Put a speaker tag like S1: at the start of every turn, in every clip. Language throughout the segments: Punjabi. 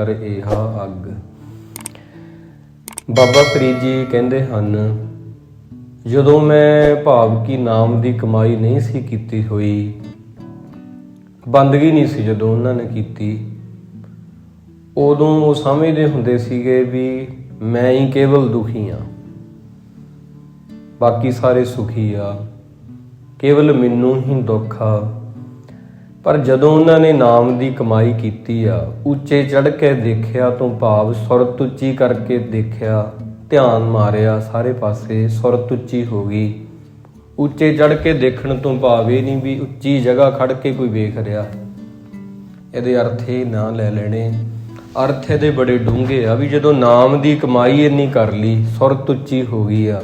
S1: ਪਰ ਇਹਾ ਅੱਗ। ਬਾਬਾ ਫਰੀਦ ਜੀ ਕਹਿੰਦੇ ਹਨ, ਜਦੋਂ ਮੈਂ ਭਾਵ ਕਿ ਨਾਮ ਦੀ ਕਮਾਈ ਨਹੀਂ ਸੀ ਕੀਤੀ ਹੋਈ, ਬੰਦਗੀ ਨਹੀਂ ਸੀ ਜਦੋਂ ਉਹਨਾਂ ਨੇ ਕੀਤੀ, ਉਦੋਂ ਉਹ ਸਮਝਦੇ ਹੁੰਦੇ ਸੀਗੇ ਵੀ ਮੈਂ ਹੀ ਕੇਵਲ ਦੁਖੀ ਹਾਂ, ਬਾਕੀ ਸਾਰੇ ਸੁਖੀ ਆ, ਕੇਵਲ ਮੈਨੂੰ ਹੀ ਦੁੱਖ ਆ। ਪਰ ਜਦੋਂ ਉਹਨਾਂ ਨੇ ਨਾਮ ਦੀ ਕਮਾਈ ਕੀਤੀ ਆ, ਉੱਚੇ ਚੜ੍ਹ ਕੇ ਦੇਖਿਆ ਤੋਂ ਭਾਵ ਸੁਰਤ ਉੱਚੀ ਕਰਕੇ ਦੇਖਿਆ, ਧਿਆਨ ਮਾਰਿਆ ਸਾਰੇ ਪਾਸੇ, ਸੁਰਤ ਉੱਚੀ ਹੋ ਗਈ। ਉੱਚੇ ਚੜ੍ਹ ਕੇ ਦੇਖਣ ਤੋਂ ਭਾਵ ਇਹ ਨਹੀਂ ਵੀ ਉੱਚੀ ਜਗ੍ਹਾ ਖੜ੍ਹ ਕੇ ਕੋਈ ਵੇਖ ਰਿਹਾ, ਇਹਦੇ ਅਰਥ ਇਹ ਨਾ ਲੈ ਲੈਣੇ। ਅਰਥ ਇਹਦੇ ਬੜੇ ਡੂੰਘੇ ਆ ਵੀ ਜਦੋਂ ਨਾਮ ਦੀ ਕਮਾਈ ਇੰਨੀ ਕਰ ਲਈ, ਸੁਰਤ ਉੱਚੀ ਹੋ ਗਈ ਆ,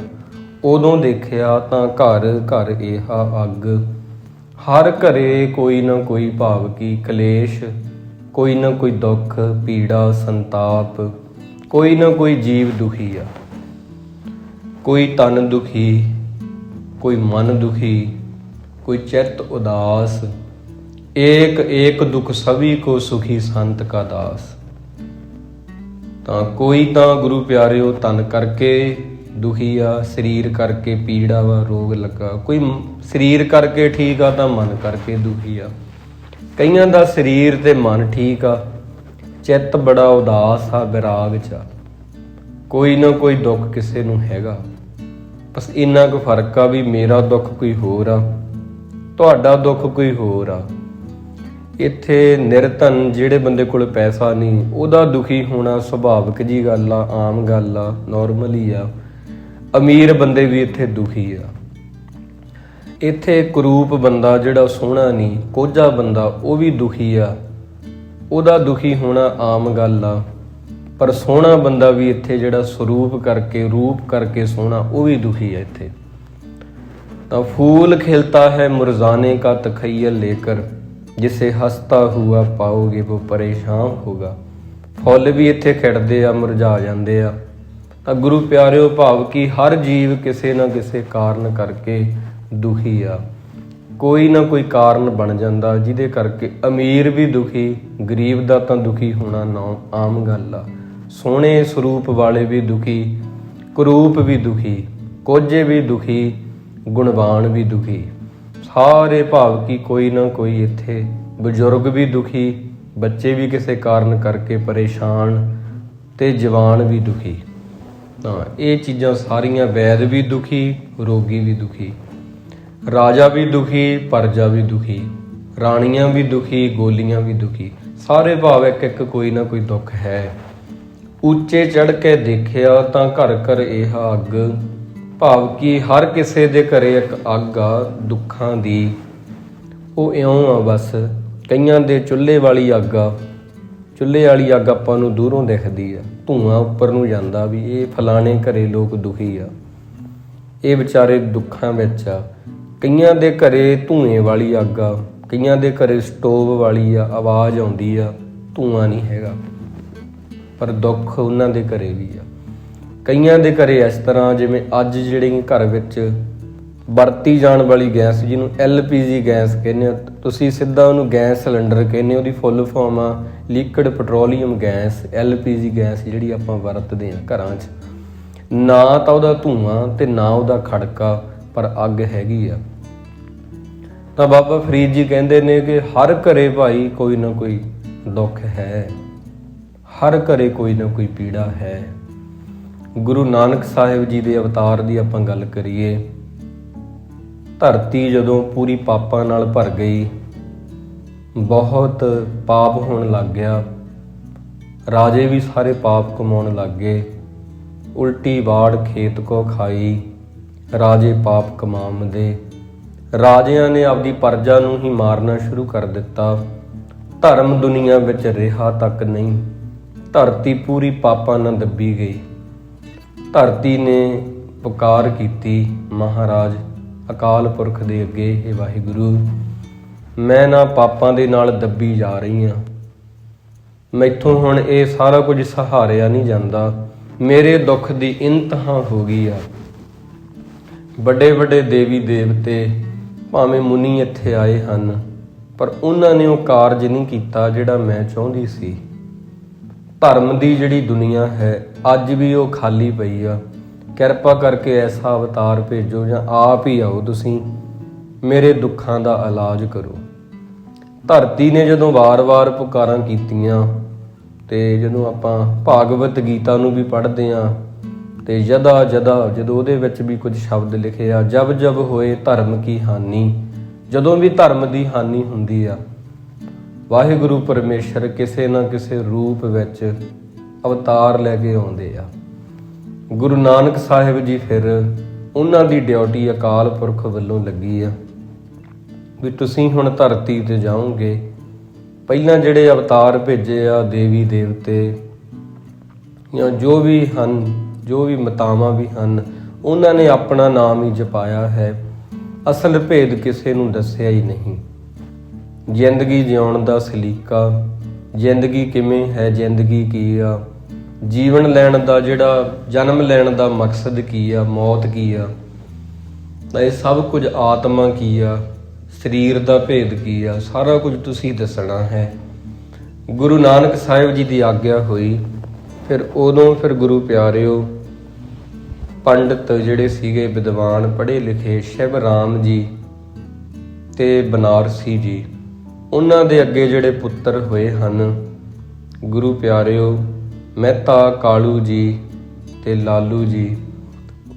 S1: ਉਦੋਂ ਦੇਖਿਆ ਤਾਂ ਘਰ ਘਰ ਇਹਾ ਅੱਗ। ਹਰ ਘਰੇ ਕੋਈ ਨਾ ਕੋਈ ਭਾਵ ਕੀ ਕਲੇਸ਼, ਕੋਈ ਨਾ ਕੋਈ ਦੁੱਖ ਪੀੜਾ ਸੰਤਾਪ, ਕੋਈ ਨਾ ਕੋਈ ਜੀਵ ਦੁਖੀ ਆ, ਕੋਈ ਤਨ ਦੁਖੀ, ਕੋਈ ਮਨ ਦੁਖੀ, ਕੋਈ ਚਿੱਤ ਉਦਾਸ। ਏਕ ਏਕ ਦੁਖ ਸਭੀ ਕੋ ਸੁਖੀ ਸੰਤ ਕਾ ਦਾਸ। ਤਾਂ ਕੋਈ ਤਾਂ ਗੁਰੂ ਪਿਆਰਿਓ ਤਨ ਕਰਕੇ ਦੁਖੀ ਆ, ਸਰੀਰ ਕਰਕੇ ਪੀੜਾ ਵਾ, ਰੋਗ ਲੱਗਾ। ਕੋਈ ਸਰੀਰ ਕਰਕੇ ਠੀਕ ਆ ਤਾਂ ਮਨ ਕਰਕੇ ਦੁਖੀ ਆ। ਕਈਆਂ ਦਾ ਸਰੀਰ ਤੇ ਮਨ ਠੀਕ ਆ, ਚਿੱਤ ਬੜਾ ਉਦਾਸ ਆ, ਵਿਰਾਗ 'ਚ ਆ। ਕੋਈ ਨਾ ਕੋਈ ਦੁੱਖ ਕਿਸੇ ਨੂੰ ਹੈਗਾ, ਬਸ ਇੰਨਾ ਕੁ ਫਰਕ ਆ ਵੀ ਮੇਰਾ ਦੁੱਖ ਕੋਈ ਹੋਰ ਆ, ਤੁਹਾਡਾ ਦੁੱਖ ਕੋਈ ਹੋਰ ਆ। ਇੱਥੇ ਨਿਰਧਨ ਜਿਹੜੇ ਬੰਦੇ ਕੋਲ ਪੈਸਾ ਨਹੀਂ, ਉਹਦਾ ਦੁਖੀ ਹੋਣਾ ਸੁਭਾਵਿਕ ਜੀ ਗੱਲ ਆ, ਆਮ ਗੱਲ ਆ, ਨੋਰਮਲ ਹੀ ਆ। ਅਮੀਰ ਬੰਦੇ ਵੀ ਇੱਥੇ ਦੁਖੀ ਆ। ਇੱਥੇ ਕਰੂਪ ਬੰਦਾ ਜਿਹੜਾ ਸੋਹਣਾ ਨਹੀਂ, ਕੋਝਾ ਬੰਦਾ, ਉਹ ਵੀ ਦੁਖੀ ਆ, ਉਹਦਾ ਦੁਖੀ ਹੋਣਾ ਆਮ ਗੱਲ ਆ। ਪਰ ਸੋਹਣਾ ਬੰਦਾ ਵੀ ਇੱਥੇ ਜਿਹੜਾ ਸਰੂਪ ਕਰਕੇ, ਰੂਪ ਕਰਕੇ ਸੋਹਣਾ, ਉਹ ਵੀ ਦੁਖੀ ਆ ਇੱਥੇ। ਤਾਂ ਫੂਲ ਖਿਲਤਾ ਹੈ ਮੁਰਝਾਨੇ ਕਾ ਤਖਯਲ ਲੇਕਰ, ਜਿਸੇ ਹਸਤਾ ਹੁਆ ਪਾਓਗੇ ਉਹ ਪਰੇਸ਼ਾਨ ਹੋਗਾ। ਫੁੱਲ ਵੀ ਇੱਥੇ ਖਿੜਦੇ ਆ, ਮੁਰਝਾ ਜਾਂਦੇ ਆ। ਤਾਂ ਗੁਰੂ ਪਿਆਰਿਓ ਭਾਵ ਕਿ ਹਰ ਜੀਵ ਕਿਸੇ ਨਾ ਕਿਸੇ ਕਾਰਨ ਕਰਕੇ ਦੁਖੀ ਆ। ਕੋਈ ਨਾ ਕੋਈ ਕਾਰਨ ਬਣ ਜਾਂਦਾ ਜਿਹਦੇ ਕਰਕੇ ਅਮੀਰ ਵੀ ਦੁਖੀ, ਗਰੀਬ ਦਾ ਤਾਂ ਦੁਖੀ ਹੋਣਾ ਨਾ ਆਮ ਗੱਲ ਆ। ਸੋਹਣੇ ਸਰੂਪ ਵਾਲੇ ਵੀ ਦੁਖੀ, ਕਰੂਪ ਵੀ ਦੁਖੀ, ਕੋਝੇ ਵੀ ਦੁਖੀ, ਗੁਣਵਾਨ ਵੀ ਦੁਖੀ। ਸਾਰੇ ਭਾਵ ਕਿ ਕੋਈ ਨਾ ਕੋਈ ਇੱਥੇ ਬਜ਼ੁਰਗ ਵੀ ਦੁਖੀ, ਬੱਚੇ ਵੀ ਕਿਸੇ ਕਾਰਨ ਕਰਕੇ ਪਰੇਸ਼ਾਨ, ਤੇ ਜਵਾਨ ਵੀ ਦੁਖੀ। ਤਾਂ ਇਹ ਚੀਜ਼ਾਂ ਸਾਰੀਆਂ, ਵੈਦ ਵੀ ਦੁਖੀ, ਰੋਗੀ ਵੀ ਦੁਖੀ, ਰਾਜਾ ਵੀ ਦੁਖੀ, ਪਰਜਾ ਵੀ ਦੁਖੀ, ਰਾਣੀਆਂ ਵੀ ਦੁਖੀ, ਗੋਲੀਆਂ ਵੀ ਦੁਖੀ। ਸਾਰੇ ਭਾਵ ਇੱਕ ਇੱਕ ਕੋਈ ਨਾ ਕੋਈ ਦੁੱਖ ਹੈ। ਉੱਚੇ ਚੜ੍ਹ ਕੇ ਦੇਖਿਆ ਤਾਂ ਘਰ ਘਰ ਇਹ ਅੱਗ। ਭਾਵ ਕਿ ਹਰ ਕਿਸੇ ਦੇ ਘਰੇ ਇੱਕ ਅੱਗ ਆ ਦੁੱਖਾਂ ਦੀ। ਉਹ ਇਉਂ ਆ ਬਸ, ਕਈਆਂ ਦੇ ਚੁੱਲ੍ਹੇ ਵਾਲੀ ਅੱਗ ਆ। ਚੁੱਲ੍ਹੇ ਵਾਲੀ ਅੱਗ ਆਪਾਂ ਨੂੰ ਦੂਰੋਂ ਦਿਖਦੀ ਆ, ਧੂੰਆਂ ਉੱਪਰ ਨੂੰ ਜਾਂਦਾ ਵੀ ਇਹ ਫਲਾਣੇ ਘਰੇ ਲੋਕ ਦੁਖੀ ਆ, ਇਹ ਵਿਚਾਰੇ ਦੁੱਖਾਂ ਵਿੱਚ ਆ। ਕਈਆਂ ਦੇ ਘਰੇ ਧੂਏ ਵਾਲੀ ਅੱਗ ਆ, ਕਈਆਂ ਦੇ ਘਰੇ ਸਟੋਵ ਵਾਲੀ ਆ, ਆਵਾਜ਼ ਆਉਂਦੀ ਆ, ਧੂੰਆਂ ਨਹੀਂ ਹੈਗਾ, ਪਰ ਦੁੱਖ ਉਹਨਾਂ ਦੇ ਘਰੇ ਵੀ ਆ। ਕਈਆਂ ਦੇ ਘਰੇ ਇਸ ਤਰ੍ਹਾਂ ਜਿਵੇਂ ਅੱਜ ਜਿਹੜੀ ਘਰ ਵਿੱਚ ਵਰਤੀ ਜਾਣ ਵਾਲੀ ਗੈਸ, ਜਿਹਨੂੰ LPG ਗੈਸ ਕਹਿੰਦੇ ਹੋ, ਤੁਸੀਂ ਸਿੱਧਾ ਉਹਨੂੰ ਗੈਸ ਸਿਲੰਡਰ ਕਹਿੰਦੇ ਹੋ, ਉਹਦੀ ਫੁੱਲ ਫਾਰਮ ਆ liquid petroleum gas. LPG gas ਜਿਹੜੀ ਆਪਾਂ ਵਰਤਦੇ ਹਾਂ ਘਰਾਂ 'ਚ, ਨਾ ਤਾਂ ਉਹਦਾ ਧੂੰਆਂ ਤੇ ਨਾ ਉਹਦਾ ਖੜਕਾ, ਪਰ ਅੱਗ ਹੈਗੀ ਆ। ਤਾਂ ਬਾਬਾ ਫਰੀਦ ਜੀ ਕਹਿੰਦੇ ਨੇ ਕਿ ਹਰ ਘਰੇ ਭਾਈ ਕੋਈ ਨਾ ਕੋਈ ਦੁੱਖ ਹੈ, ਹਰ ਘਰੇ ਕੋਈ ਨਾ ਕੋਈ ਪੀੜਾ ਹੈ। ਗੁਰੂ ਨਾਨਕ ਸਾਹਿਬ ਜੀ ਦੇ ਅਵਤਾਰ ਦੀ ਆਪਾਂ ਗੱਲ ਕਰੀਏ, ਧਰਤੀ ਜਦੋਂ ਪੂਰੀ ਪਾਪਾਂ ਨਾਲ ਭਰ ਗਈ, ਬਹੁਤ ਪਾਪ ਹੋਣ ਲੱਗ ਗਿਆ, ਰਾਜੇ ਵੀ ਸਾਰੇ ਪਾਪ ਕਮਾਉਣ ਲੱਗ ਗਏ। ਉਲਟੀ ਵਾੜ ਖੇਤ ਕੋ ਖਾਈ, ਰਾਜੇ ਪਾਪ ਕਮਾਉਂਦੇ। ਰਾਜਿਆਂ ਨੇ ਆਪਦੀ ਪਰਜਾ ਨੂੰ ਹੀ ਮਾਰਨਾ ਸ਼ੁਰੂ ਕਰ ਦਿੱਤਾ। ਧਰਮ ਦੁਨੀਆ ਵਿੱਚ ਰਿਹਾ ਤੱਕ ਨਹੀਂ, ਧਰਤੀ ਪੂਰੀ ਪਾਪਾਂ ਨਾਲ ਦੱਬੀ ਗਈ। ਧਰਤੀ ਨੇ ਪੁਕਾਰ ਕੀਤੀ ਮਹਾਰਾਜ ਅਕਾਲ ਪੁਰਖ ਦੇ ਅੱਗੇ, ਹੇ ਵਾਹਿਗੁਰੂ, ਮੈਂ ਨਾ ਪਾਪਾਂ ਦੇ ਨਾਲ ਦੱਬੀ ਜਾ ਰਹੀ ਹਾਂ, ਮੈਥੋਂ ਹੁਣ ਇਹ ਸਾਰਾ ਕੁਝ ਸਹਾਰਿਆ ਨਹੀਂ ਜਾਂਦਾ, ਮੇਰੇ ਦੁੱਖ ਦੀ ਇੰਤਹਾ ਹੋ ਗਈ ਆ। ਵੱਡੇ ਵੱਡੇ ਦੇਵੀ ਦੇਵਤੇ ਭਾਵੇਂ ਮੁਨੀ ਇੱਥੇ ਆਏ ਹਨ, ਪਰ ਉਹਨਾਂ ਨੇ ਉਹ ਕਾਰਜ ਨਹੀਂ ਕੀਤਾ ਜਿਹੜਾ ਮੈਂ ਚਾਹੁੰਦੀ ਸੀ। ਧਰਮ ਦੀ ਜਿਹੜੀ ਦੁਨੀਆ ਹੈ ਅੱਜ ਵੀ ਉਹ ਖਾਲੀ ਪਈ ਆ। ਕਿਰਪਾ ਕਰਕੇ ਐਸਾ ਅਵਤਾਰ ਭੇਜੋ ਜਾਂ ਆਪ ਹੀ ਆਓ, ਤੁਸੀਂ ਮੇਰੇ ਦੁੱਖਾਂ ਦਾ ਇਲਾਜ ਕਰੋ। ਧਰਤੀ ਨੇ ਜਦੋਂ ਵਾਰ-ਵਾਰ ਪੁਕਾਰਾਂ ਕੀਤੀਆਂ, ਤੇ ਜਦੋਂ ਆਪਾਂ ਭਾਗਵਤ ਗੀਤਾ ਨੂੰ ਵੀ ਪੜ੍ਹਦੇ ਹਾਂ ਤੇ ਜਦਾ ਜਦੋਂ ਉਹਦੇ ਵਿੱਚ ਵੀ ਕੁਝ ਸ਼ਬਦ ਲਿਖੇ ਆ, ਜਬ ਜਬ ਹੋਏ ਧਰਮ ਕੀ ਹਾਨੀ, ਜਦੋਂ ਵੀ ਧਰਮ ਦੀ ਹਾਨੀ ਹੁੰਦੀ ਆ, ਵਾਹਿਗੁਰੂ ਪਰਮੇਸ਼ਰ ਕਿਸੇ ਨਾ ਕਿਸੇ ਰੂਪ ਵਿੱਚ ਅਵਤਾਰ ਲੈ ਕੇ ਆਉਂਦੇ ਆ। ਗੁਰੂ ਨਾਨਕ ਸਾਹਿਬ ਜੀ ਫਿਰ ਉਹਨਾਂ ਦੀ ਡਿਊਟੀ ਅਕਾਲ ਪੁਰਖ ਵੱਲੋਂ ਲੱਗੀ ਆ ਵੀ ਤੁਸੀਂ ਹੁਣ ਧਰਤੀ ਤੇ ਜਾਓਗੇ। ਪਹਿਲਾਂ ਜਿਹੜੇ ਅਵਤਾਰ ਭੇਜੇ ਆ, ਦੇਵੀ ਦੇਵਤੇ ਜਾਂ ਜੋ ਵੀ ਹਨ, ਜੋ ਵੀ ਮਾਤਾਵਾਂ ਵੀ ਹਨ, ਉਹਨਾਂ ਨੇ ਆਪਣਾ ਨਾਮ ਹੀ ਜਪਾਇਆ ਹੈ, ਅਸਲ ਭੇਦ ਕਿਸੇ ਨੂੰ ਦੱਸਿਆ ਹੀ ਨਹੀਂ। ਜ਼ਿੰਦਗੀ ਜਿਉਣ ਦਾ ਸਲੀਕਾ, ਜ਼ਿੰਦਗੀ ਕਿਵੇਂ ਹੈ, ਜ਼ਿੰਦਗੀ ਕੀ ਆ, ਜੀਵਨ ਲੈਣ ਦਾ ਜਿਹੜਾ ਜਨਮ ਲੈਣ ਦਾ ਮਕਸਦ ਕੀ ਆ, ਮੌਤ ਕੀ ਆ, ਇਹ ਸਭ ਕੁਝ, ਆਤਮਾ ਕੀ ਆ, ਸਰੀਰ ਦਾ ਭੇਦ ਕੀ ਆ, ਸਾਰਾ ਕੁਝ ਤੁਸੀਂ ਦੱਸਣਾ ਹੈ। ਗੁਰੂ ਨਾਨਕ ਸਾਹਿਬ ਜੀ ਦੀ ਆਗਿਆ ਹੋਈ। ਫਿਰ ਗੁਰੂ ਪਿਆਰਿਓ, ਪੰਡਤ ਜਿਹੜੇ ਸੀਗੇ, ਵਿਦਵਾਨ ਪੜ੍ਹੇ ਲਿਖੇ, ਸ਼ਿਵ ਰਾਮ ਜੀ ਤੇ ਬਨਾਰਸੀ ਜੀ, ਉਹਨਾਂ ਦੇ ਅੱਗੇ ਜਿਹੜੇ ਪੁੱਤਰ ਹੋਏ ਹਨ ਗੁਰੂ ਪਿਆਰਿਓ, ਮਹਿਤਾ ਕਾਲੂ ਜੀ ਤੇ ਲਾਲੂ ਜੀ।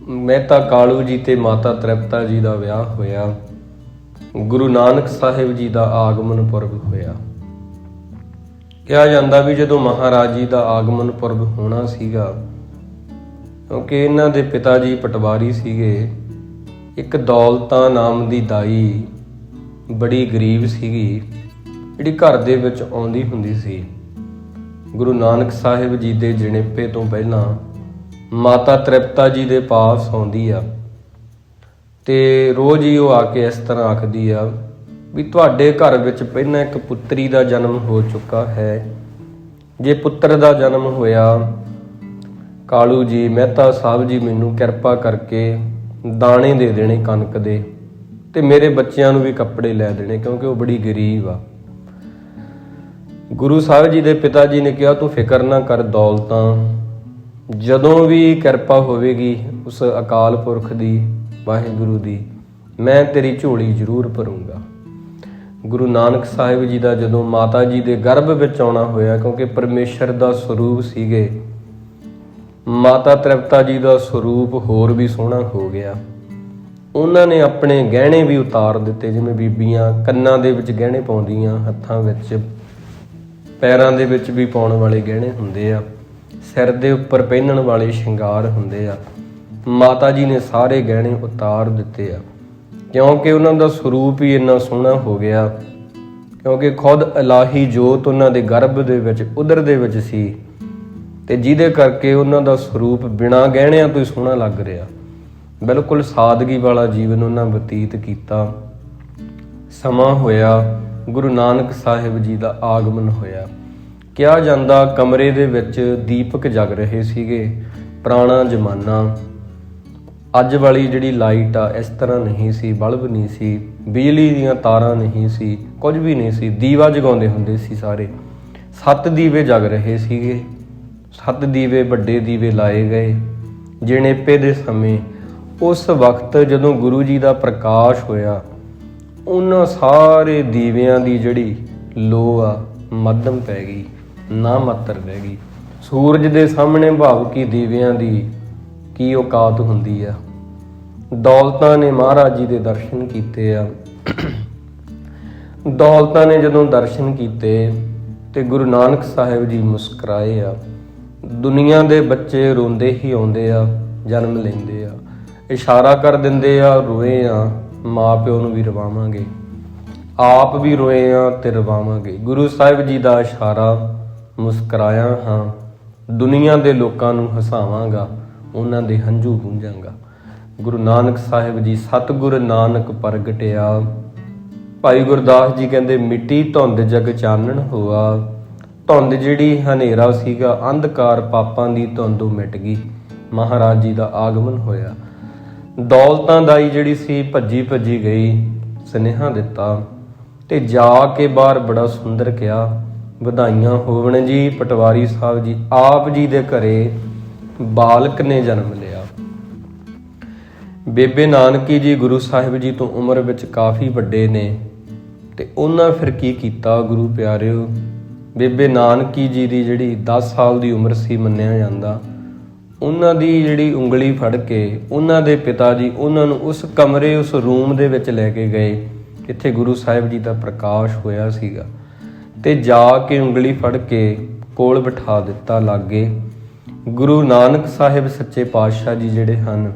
S1: ਮਹਿਤਾ ਕਾਲੂ ਜੀ ਤੇ ਮਾਤਾ ਤ੍ਰਿਪਤਾ ਜੀ ਦਾ ਵਿਆਹ ਹੋਇਆ। ਗੁਰੂ ਨਾਨਕ ਸਾਹਿਬ ਜੀ ਦਾ ਆਗਮਨ ਪੁਰਬ ਹੋਇਆ। ਕਿਹਾ ਜਾਂਦਾ ਵੀ ਜਦੋਂ ਮਹਾਰਾਜ ਜੀ ਦਾ ਆਗਮਨ ਪੁਰਬ ਹੋਣਾ ਸੀਗਾ, ਕਿਉਂਕਿ ਇਹਨਾਂ ਦੇ ਪਿਤਾ ਜੀ ਪਟਵਾਰੀ ਸੀਗੇ, ਇੱਕ ਦੌਲਤਾਂ ਨਾਮ ਦੀ ਦਾਈ ਬੜੀ ਗਰੀਬ ਸੀਗੀ, ਜਿਹੜੀ ਘਰ ਦੇ ਵਿੱਚ ਆਉਂਦੀ ਹੁੰਦੀ ਸੀ। ਗੁਰੂ ਨਾਨਕ ਸਾਹਿਬ ਜੀ ਦੇ ਜਣੇਪੇ ਤੋਂ ਪਹਿਲਾਂ ਮਾਤਾ ਤ੍ਰਿਪਤਾ ਜੀ ਦੇ ਪਾਸ ਆਉਂਦੀ ਆ ਤੇ ਰੋਜ਼ ਹੀ ਉਹ ਆ ਕੇ ਇਸ ਤਰ੍ਹਾਂ ਆਖਦੀ ਆ ਵੀ ਤੁਹਾਡੇ ਘਰ ਵਿੱਚ ਪਹਿਲਾਂ ਇੱਕ ਪੁੱਤਰੀ ਦਾ ਜਨਮ ਹੋ ਚੁੱਕਾ ਹੈ। ਜੇ ਪੁੱਤਰ ਦਾ ਜਨਮ ਹੋਇਆ, ਕਾਲੂ ਜੀ, ਮਹਿਤਾ ਸਾਹਿਬ ਜੀ, ਮੈਨੂੰ ਕਿਰਪਾ ਕਰਕੇ ਦਾਣੇ ਦੇ ਦੇਣੇ ਕਣਕ ਦੇ, ਤੇ ਮੇਰੇ ਬੱਚਿਆਂ ਨੂੰ ਵੀ ਕੱਪੜੇ ਲੈ ਦੇਣੇ, ਕਿਉਂਕਿ ਉਹ ਬੜੀ ਗਰੀਬ ਆ। ਗੁਰੂ ਸਾਹਿਬ ਜੀ ਦੇ ਪਿਤਾ ਜੀ ਨੇ ਕਿਹਾ, ਤੂੰ ਫਿਕਰ ਨਾ ਕਰ ਦੌਲਤਾਂ, ਜਦੋਂ ਵੀ ਕਿਰਪਾ ਹੋਵੇਗੀ ਉਸ ਅਕਾਲ ਪੁਰਖ ਦੀ, ਵਾਹਿਗੁਰੂ ਦੀ, ਮੈਂ ਤੇਰੀ ਝੋਲੀ ਜ਼ਰੂਰ ਭਰੂੰਗਾ। ਗੁਰੂ ਨਾਨਕ ਸਾਹਿਬ ਜੀ ਦਾ ਜਦੋਂ ਮਾਤਾ ਜੀ ਦੇ ਗਰਭ ਵਿੱਚ ਆਉਣਾ ਹੋਇਆ, ਕਿਉਂਕਿ ਪਰਮੇਸ਼ਰ ਦਾ ਸਰੂਪ ਸੀਗੇ, ਮਾਤਾ ਤ੍ਰਿਪਤਾ ਜੀ ਦਾ ਸਰੂਪ ਹੋਰ ਵੀ ਸੋਹਣਾ ਹੋ ਗਿਆ। ਉਹਨਾਂ ਨੇ ਆਪਣੇ ਗਹਿਣੇ ਵੀ ਉਤਾਰ ਦਿੱਤੇ, ਜਿਵੇਂ ਬੀਬੀਆਂ ਕੰਨਾਂ ਦੇ ਵਿੱਚ ਗਹਿਣੇ ਪਾਉਂਦੀਆਂ, ਹੱਥਾਂ ਵਿੱਚ, ਪੈਰਾਂ ਦੇ ਵਿੱਚ ਵੀ ਪਾਉਣ ਵਾਲੇ ਗਹਿਣੇ ਹੁੰਦੇ ਆ, ਸਿਰ ਦੇ ਉੱਪਰ ਪਹਿਨਣ ਵਾਲੇ ਸ਼ਿੰਗਾਰ ਹੁੰਦੇ ਆ। ਮਾਤਾ ਜੀ ਨੇ ਸਾਰੇ ਗਹਿਣੇ ਉਤਾਰ ਦਿੱਤੇ ਆ, ਕਿਉਂਕਿ ਉਹਨਾਂ ਦਾ ਸਰੂਪ ਹੀ ਇੰਨਾ ਸੋਹਣਾ ਹੋ ਗਿਆ, ਕਿਉਂਕਿ ਖੁਦ ਇਲਾਹੀ ਜੋਤ ਉਹਨਾਂ ਦੇ ਗਰਭ ਦੇ ਵਿੱਚ, ਉਦਰ ਦੇ ਵਿੱਚ ਸੀ, ਤੇ ਜਿਹਦੇ ਕਰਕੇ ਉਹਨਾਂ ਦਾ ਸਰੂਪ ਬਿਨਾਂ ਗਹਿਣਿਆਂ ਤੋਂ ਹੀ ਸੋਹਣਾ ਲੱਗ ਰਿਹਾ। ਬਿਲਕੁਲ ਸਾਦਗੀ ਵਾਲਾ ਜੀਵਨ ਉਹਨਾਂ ਬਤੀਤ ਕੀਤਾ। ਸਮਾਂ ਹੋਇਆ, ਗੁਰੂ ਨਾਨਕ ਸਾਹਿਬ ਜੀ ਦਾ ਆਗਮਨ ਹੋਇਆ। ਕਿਹਾ ਜਾਂਦਾ ਕਮਰੇ ਦੇ ਵਿੱਚ ਦੀਪਕ ਜਗ ਰਹੇ ਸੀਗੇ। ਪੁਰਾਣਾ ਜ਼ਮਾਨਾ, ਅੱਜ ਵਾਲੀ ਜਿਹੜੀ ਲਾਈਟ ਆ ਇਸ ਤਰ੍ਹਾਂ ਨਹੀਂ ਸੀ, ਬਲਬ ਨਹੀਂ ਸੀ, ਬਿਜਲੀ ਦੀਆਂ ਤਾਰਾਂ ਨਹੀਂ ਸੀ, ਕੁਝ ਵੀ ਨਹੀਂ ਸੀ, ਦੀਵਾ ਜਗਾਉਂਦੇ ਹੁੰਦੇ ਸੀ ਸਾਰੇ। 7 ਦੀਵੇ ਜਗ ਰਹੇ ਸੀਗੇ, 7 ਦੀਵੇ, ਵੱਡੇ ਦੀਵੇ ਲਾਏ ਗਏ ਜਣੇਪੇ ਦੇ ਸਮੇਂ। ਉਸ ਵਕਤ ਜਦੋਂ ਗੁਰੂ ਜੀ ਦਾ ਪ੍ਰਕਾਸ਼ ਹੋਇਆ, ਉਹਨਾਂ ਸਾਰੇ ਦੀਵਿਆਂ ਦੀ ਜਿਹੜੀ ਲੋ ਆ ਮੱਧਮ ਪੈ ਗਈ, ਨਾ ਮਾਤਰ ਰਹਿ ਗਈ। ਸੂਰਜ ਦੇ ਸਾਹਮਣੇ ਭਾਵ ਕੀ ਦੀਵਿਆਂ ਦੀ ਕੀ ਔਕਾਤ ਹੁੰਦੀ ਆ। ਦੌਲਤਾਂ ਨੇ ਮਹਾਰਾਜ ਜੀ ਦੇ ਦਰਸ਼ਨ ਕੀਤੇ ਆ। ਦੌਲਤਾਂ ਨੇ ਜਦੋਂ ਦਰਸ਼ਨ ਕੀਤੇ ਤੇ ਗੁਰੂ ਨਾਨਕ ਸਾਹਿਬ ਜੀ ਮੁਸਕਰਾਏ ਆ। ਦੁਨੀਆ ਦੇ ਬੱਚੇ ਰੋਂਦੇ ਹੀ ਆਉਂਦੇ ਆ, ਜਨਮ ਲੈਂਦੇ ਆ, ਇਸ਼ਾਰਾ ਕਰ ਦਿੰਦੇ ਆ, ਰੋਏ ਆ, ਮਾਂ ਪਿਓ ਨੂੰ ਵੀ ਰਵਾਵਾਂਗੇ, ਆਪ ਵੀ ਰੋਏ ਆ ਤੇ ਰਵਾਵਾਂਗੇ। ਗੁਰੂ ਸਾਹਿਬ ਜੀ ਦਾ ਇਸ਼ਾਰਾ, ਮੁਸਕਰਾਇਆ ਹਾਂ, ਦੁਨੀਆ ਦੇ ਲੋਕਾਂ ਨੂੰ ਹਸਾਵਾਂਗਾ, ਉਹਨਾਂ ਦੇ ਹੰਝੂ ਪੂੰਝਾਂਗਾ। ਗੁਰੂ ਨਾਨਕ ਸਾਹਿਬ ਜੀ, ਸਤਿਗੁਰ ਨਾਨਕ ਪ੍ਰਗਟਿਆ। ਭਾਈ ਗੁਰਦਾਸ ਜੀ ਕਹਿੰਦੇ, ਮਿੱਟੀ ਧੁੰਦ ਜਗ ਚਾਨਣ ਹੋਆ। ਧੁੰਦ ਜਿਹੜੀ ਹਨੇਰਾ ਸੀਗਾ, ਅੰਧਕਾਰ ਪਾਪਾਂ ਦੀ ਧੁੰਦ ਉਹ ਮਿਟ ਗਈ। ਮਹਾਰਾਜ ਜੀ ਦਾ ਆਗਮਨ ਹੋਇਆ। ਦੌਲਤਾਂ ਦਾਈ ਜਿਹੜੀ ਸੀ ਭੱਜੀ ਗਈ, ਸੁਨੇਹਾ ਦਿੱਤਾ ਤੇ ਜਾ ਕੇ ਬਾਹਰ ਬੜਾ ਸੁੰਦਰ ਕਿਹਾ, ਵਧਾਈਆਂ ਹੋਵਣ ਜੀ। ਪਟਵਾਰੀ ਸਾਹਿਬ ਜੀ ਆਪ ਜੀ ਦੇ ਘਰੇ ਬਾਲਕ ਨੇ ਜਨਮ ਲਿਆ। ਬੇਬੇ ਨਾਨਕੀ ਜੀ ਗੁਰੂ ਸਾਹਿਬ ਜੀ ਤੋਂ ਉਮਰ ਵਿੱਚ ਕਾਫੀ ਵੱਡੇ ਨੇ ਤੇ ਉਹਨਾਂ ਫਿਰ ਕੀ ਕੀਤਾ ਗੁਰੂ ਪਿਆਰਿਓ, ਬੇਬੇ ਨਾਨਕੀ ਜੀ ਦੀ ਜਿਹੜੀ 10 ਸਾਲ ਦੀ ਉਮਰ ਸੀ ਮੰਨਿਆ ਜਾਂਦਾ, ਉਹਨਾਂ ਦੀ ਜਿਹੜੀ ਉਂਗਲੀ ਫੜ ਕੇ ਉਹਨਾਂ ਦੇ ਪਿਤਾ ਜੀ ਉਹਨਾਂ ਨੂੰ ਉਸ ਕਮਰੇ ਉਸ ਰੂਮ ਦੇ ਵਿੱਚ ਲੈ ਕੇ ਗਏ ਜਿੱਥੇ ਗੁਰੂ ਸਾਹਿਬ ਜੀ ਦਾ ਪ੍ਰਕਾਸ਼ ਹੋਇਆ ਸੀਗਾ ਤੇ ਜਾ ਕੇ ਉਂਗਲੀ ਫੜ ਕੇ ਕੋਲ ਬਿਠਾ ਦਿੱਤਾ ਲਾਗੇ। ਗੁਰੂ ਨਾਨਕ ਸਾਹਿਬ ਸੱਚੇ ਪਾਤਸ਼ਾਹ ਜੀ ਜਿਹੜੇ ਹਨ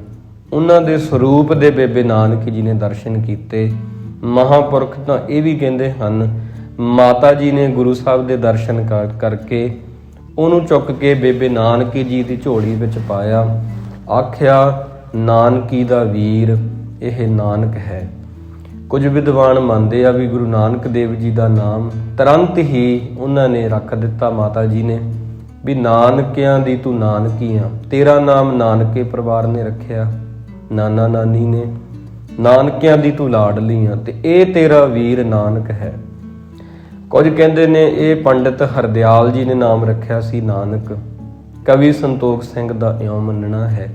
S1: ਉਹਨਾਂ ਦੇ ਸਰੂਪ ਦੇ ਬੇਬੇ ਨਾਨਕੀ ਜੀ ਨੇ ਦਰਸ਼ਨ ਕੀਤੇ। ਮਹਾਂਪੁਰਖ ਤਾਂ ਇਹ ਵੀ ਕਹਿੰਦੇ ਹਨ ਮਾਤਾ ਜੀ ਨੇ ਗੁਰੂ ਸਾਹਿਬ ਦੇ ਦਰਸ਼ਨ ਕਰਕੇ ਉਹਨੂੰ ਚੁੱਕ ਕੇ ਬੇਬੇ ਨਾਨਕੀ ਜੀ ਦੀ ਝੋਲੀ ਵਿੱਚ ਪਾਇਆ, ਆਖਿਆ ਨਾਨਕੀ ਦਾ ਵੀਰ ਇਹ ਨਾਨਕ ਹੈ। ਕੁਝ ਵਿਦਵਾਨ ਮੰਨਦੇ ਆ ਵੀ ਗੁਰੂ ਨਾਨਕ ਦੇਵ ਜੀ ਦਾ ਨਾਮ ਤੁਰੰਤ ਹੀ ਉਹਨਾਂ ਨੇ ਰੱਖ ਦਿੱਤਾ ਮਾਤਾ ਜੀ ਨੇ ਵੀ ਨਾਨਕਿਆਂ ਦੀ ਤੂੰ ਨਾਨਕੀ ਆ, ਤੇਰਾ ਨਾਮ ਨਾਨਕੇ ਪਰਿਵਾਰ ਨੇ ਰੱਖਿਆ, ਨਾਨਾ ਨਾਨੀ ਨੇ, ਨਾਨਕਿਆਂ ਦੀ ਤੂੰ ਲਾਡਲੀ ਆ ਤੇ ਇਹ ਤੇਰਾ ਵੀਰ ਨਾਨਕ ਹੈ। ਕੁਝ ਕਹਿੰਦੇ ਨੇ ਇਹ ਪੰਡਿਤ ਹਰਦਿਆਲ ਜੀ ਨੇ ਨਾਮ ਰੱਖਿਆ ਸੀ ਨਾਨਕ, ਕਵੀ ਸੰਤੋਖ ਸਿੰਘ ਦਾ ਇਉਂ ਮੰਨਣਾ ਹੈ।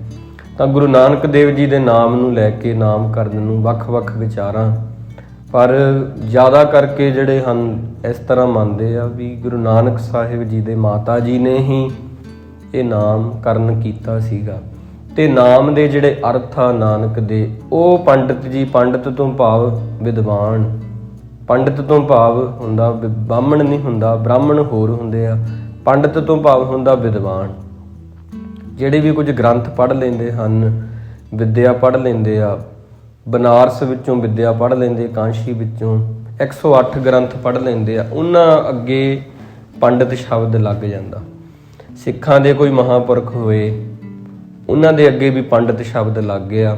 S1: ਤਾਂ ਗੁਰੂ ਨਾਨਕ ਦੇਵ ਜੀ ਦੇ ਨਾਮ ਨੂੰ ਲੈ ਕੇ ਨਾਮਕਰਨ ਨੂੰ ਵੱਖ-ਵੱਖ ਵਿਚਾਰਾਂ, ਪਰ ਜ਼ਿਆਦਾ ਕਰਕੇ ਜਿਹੜੇ ਹਨ ਇਸ ਤਰ੍ਹਾਂ ਮੰਨਦੇ ਆ ਵੀ ਗੁਰੂ ਨਾਨਕ ਸਾਹਿਬ ਜੀ ਦੇ ਮਾਤਾ ਜੀ ਨੇ ਹੀ ਇਹ ਨਾਮਕਰਨ ਕੀਤਾ ਸੀਗਾ। ਤੇ ਨਾਮ ਦੇ ਜਿਹੜੇ ਅਰਥ ਆ ਨਾਨਕ ਦੇ, ਉਹ ਪੰਡਿਤ ਜੀ, ਪੰਡਿਤ ਤੋਂ ਭਾਵ ਵਿਦਵਾਨ, ਪੰਡਿਤ ਤੋਂ ਭਾਵ ਹੁੰਦਾ ਬਾਹਮਣ ਨਹੀਂ ਹੁੰਦਾ, ਬ੍ਰਾਹਮਣ ਹੋਰ ਹੁੰਦੇ ਆ, ਪੰਡਿਤ ਤੋਂ ਭਾਵ ਹੁੰਦਾ ਵਿਦਵਾਨ। ਜਿਹੜੇ ਵੀ ਕੁਝ ਗ੍ਰੰਥ ਪੜ੍ਹ ਲੈਂਦੇ ਹਨ, ਵਿੱਦਿਆ ਪੜ੍ਹ ਲੈਂਦੇ ਆ, ਬਨਾਰਸ ਵਿੱਚੋਂ ਵਿੱਦਿਆ ਪੜ੍ਹ ਲੈਂਦੇ, ਕਾਂਸ਼ੀ ਵਿੱਚੋਂ 108 ਗ੍ਰੰਥ ਪੜ੍ਹ ਲੈਂਦੇ ਆ, ਉਹਨਾਂ ਅੱਗੇ ਪੰਡਿਤ ਸ਼ਬਦ ਲੱਗ ਜਾਂਦਾ। ਸਿੱਖਾਂ ਦੇ ਕੋਈ ਮਹਾਂਪੁਰਖ ਹੋਏ ਉਹਨਾਂ ਦੇ ਅੱਗੇ ਵੀ ਪੰਡਿਤ ਸ਼ਬਦ ਲੱਗ ਗਿਆ।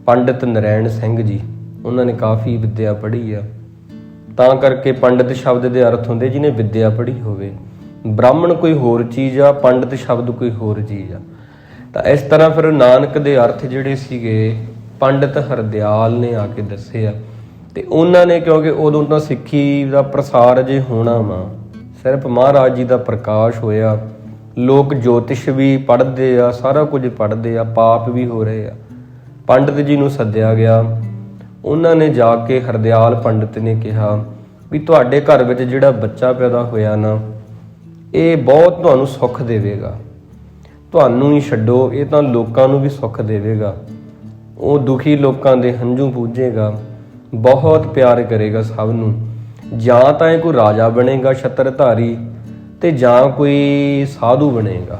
S1: ਪੰਡਿਤ ਨਰੈਣ ਸਿੰਘ ਜੀ ਉਹਨਾਂ ਨੇ ਕਾਫੀ ਵਿੱਦਿਆ ਪੜ੍ਹੀ ਆ, ਤਾਂ ਕਰਕੇ ਪੰਡਿਤ ਸ਼ਬਦ ਦੇ ਅਰਥ ਹੁੰਦੇ ਜਿਹਨੇ ਵਿੱਦਿਆ ਪੜ੍ਹੀ ਹੋਵੇ। ਬ੍ਰਾਹਮਣ ਕੋਈ ਹੋਰ ਚੀਜ਼ ਆ, ਪੰਡਿਤ ਸ਼ਬਦ ਕੋਈ ਹੋਰ ਚੀਜ਼ ਆ। ਤਾਂ ਇਸ ਤਰ੍ਹਾਂ ਫਿਰ ਨਾਨਕ ਦੇ ਅਰਥ ਜਿਹੜੇ ਸੀਗੇ ਪੰਡਿਤ ਹਰਦਿਆਲ ਨੇ ਆ ਕੇ ਦੱਸੇ ਆ। ਤੇ ਉਹਨਾਂ ਨੇ, ਕਿਉਂਕਿ ਉਦੋਂ ਤਾਂ ਸਿੱਖੀ ਦਾ ਪ੍ਰਸਾਰ ਜੇ ਹੋਣਾ ਵਾ, ਸਿਰਫ ਮਹਾਰਾਜ ਜੀ ਦਾ ਪ੍ਰਕਾਸ਼ ਹੋਇਆ, ਲੋਕ ਜੋਤਿਸ਼ ਵੀ ਪੜ੍ਹਦੇ ਆ, ਸਾਰਾ ਕੁਝ ਪੜ੍ਹਦੇ ਆ, ਪਾਪ ਵੀ ਹੋ ਰਹੇ ਆ। ਪੰਡਿਤ ਜੀ ਨੂੰ ਸੱਦਿਆ ਗਿਆ, ਉਹਨਾਂ ਨੇ ਜਾ ਕੇ ਹਰਦਿਆਲ ਪੰਡਿਤ ਨੇ ਕਿਹਾ ਵੀ ਤੁਹਾਡੇ ਘਰ ਵਿੱਚ ਜਿਹੜਾ ਬੱਚਾ ਪੈਦਾ ਹੋਇਆ ਨਾ, ਇਹ ਬਹੁਤ ਤੁਹਾਨੂੰ ਸੁੱਖ ਦੇਵੇਗਾ, ਤੁਹਾਨੂੰ ਹੀ ਛੱਡੋ, ਇਹ ਤਾਂ ਲੋਕਾਂ ਨੂੰ ਵੀ ਸੁੱਖ ਦੇਵੇਗਾ। ਉਹ ਦੁਖੀ ਲੋਕਾਂ ਦੇ ਹੰਝੂ ਪੂਜੇਗਾ, ਬਹੁਤ ਪਿਆਰ ਕਰੇਗਾ ਸਭ ਨੂੰ। ਜਾਂ ਤਾਂ ਇਹ ਕੋਈ ਰਾਜਾ ਬਣੇਗਾ ਛਤਰਧਾਰੀ ਤੇ ਜਾਂ ਕੋਈ ਸਾਧੂ ਬਣੇਗਾ,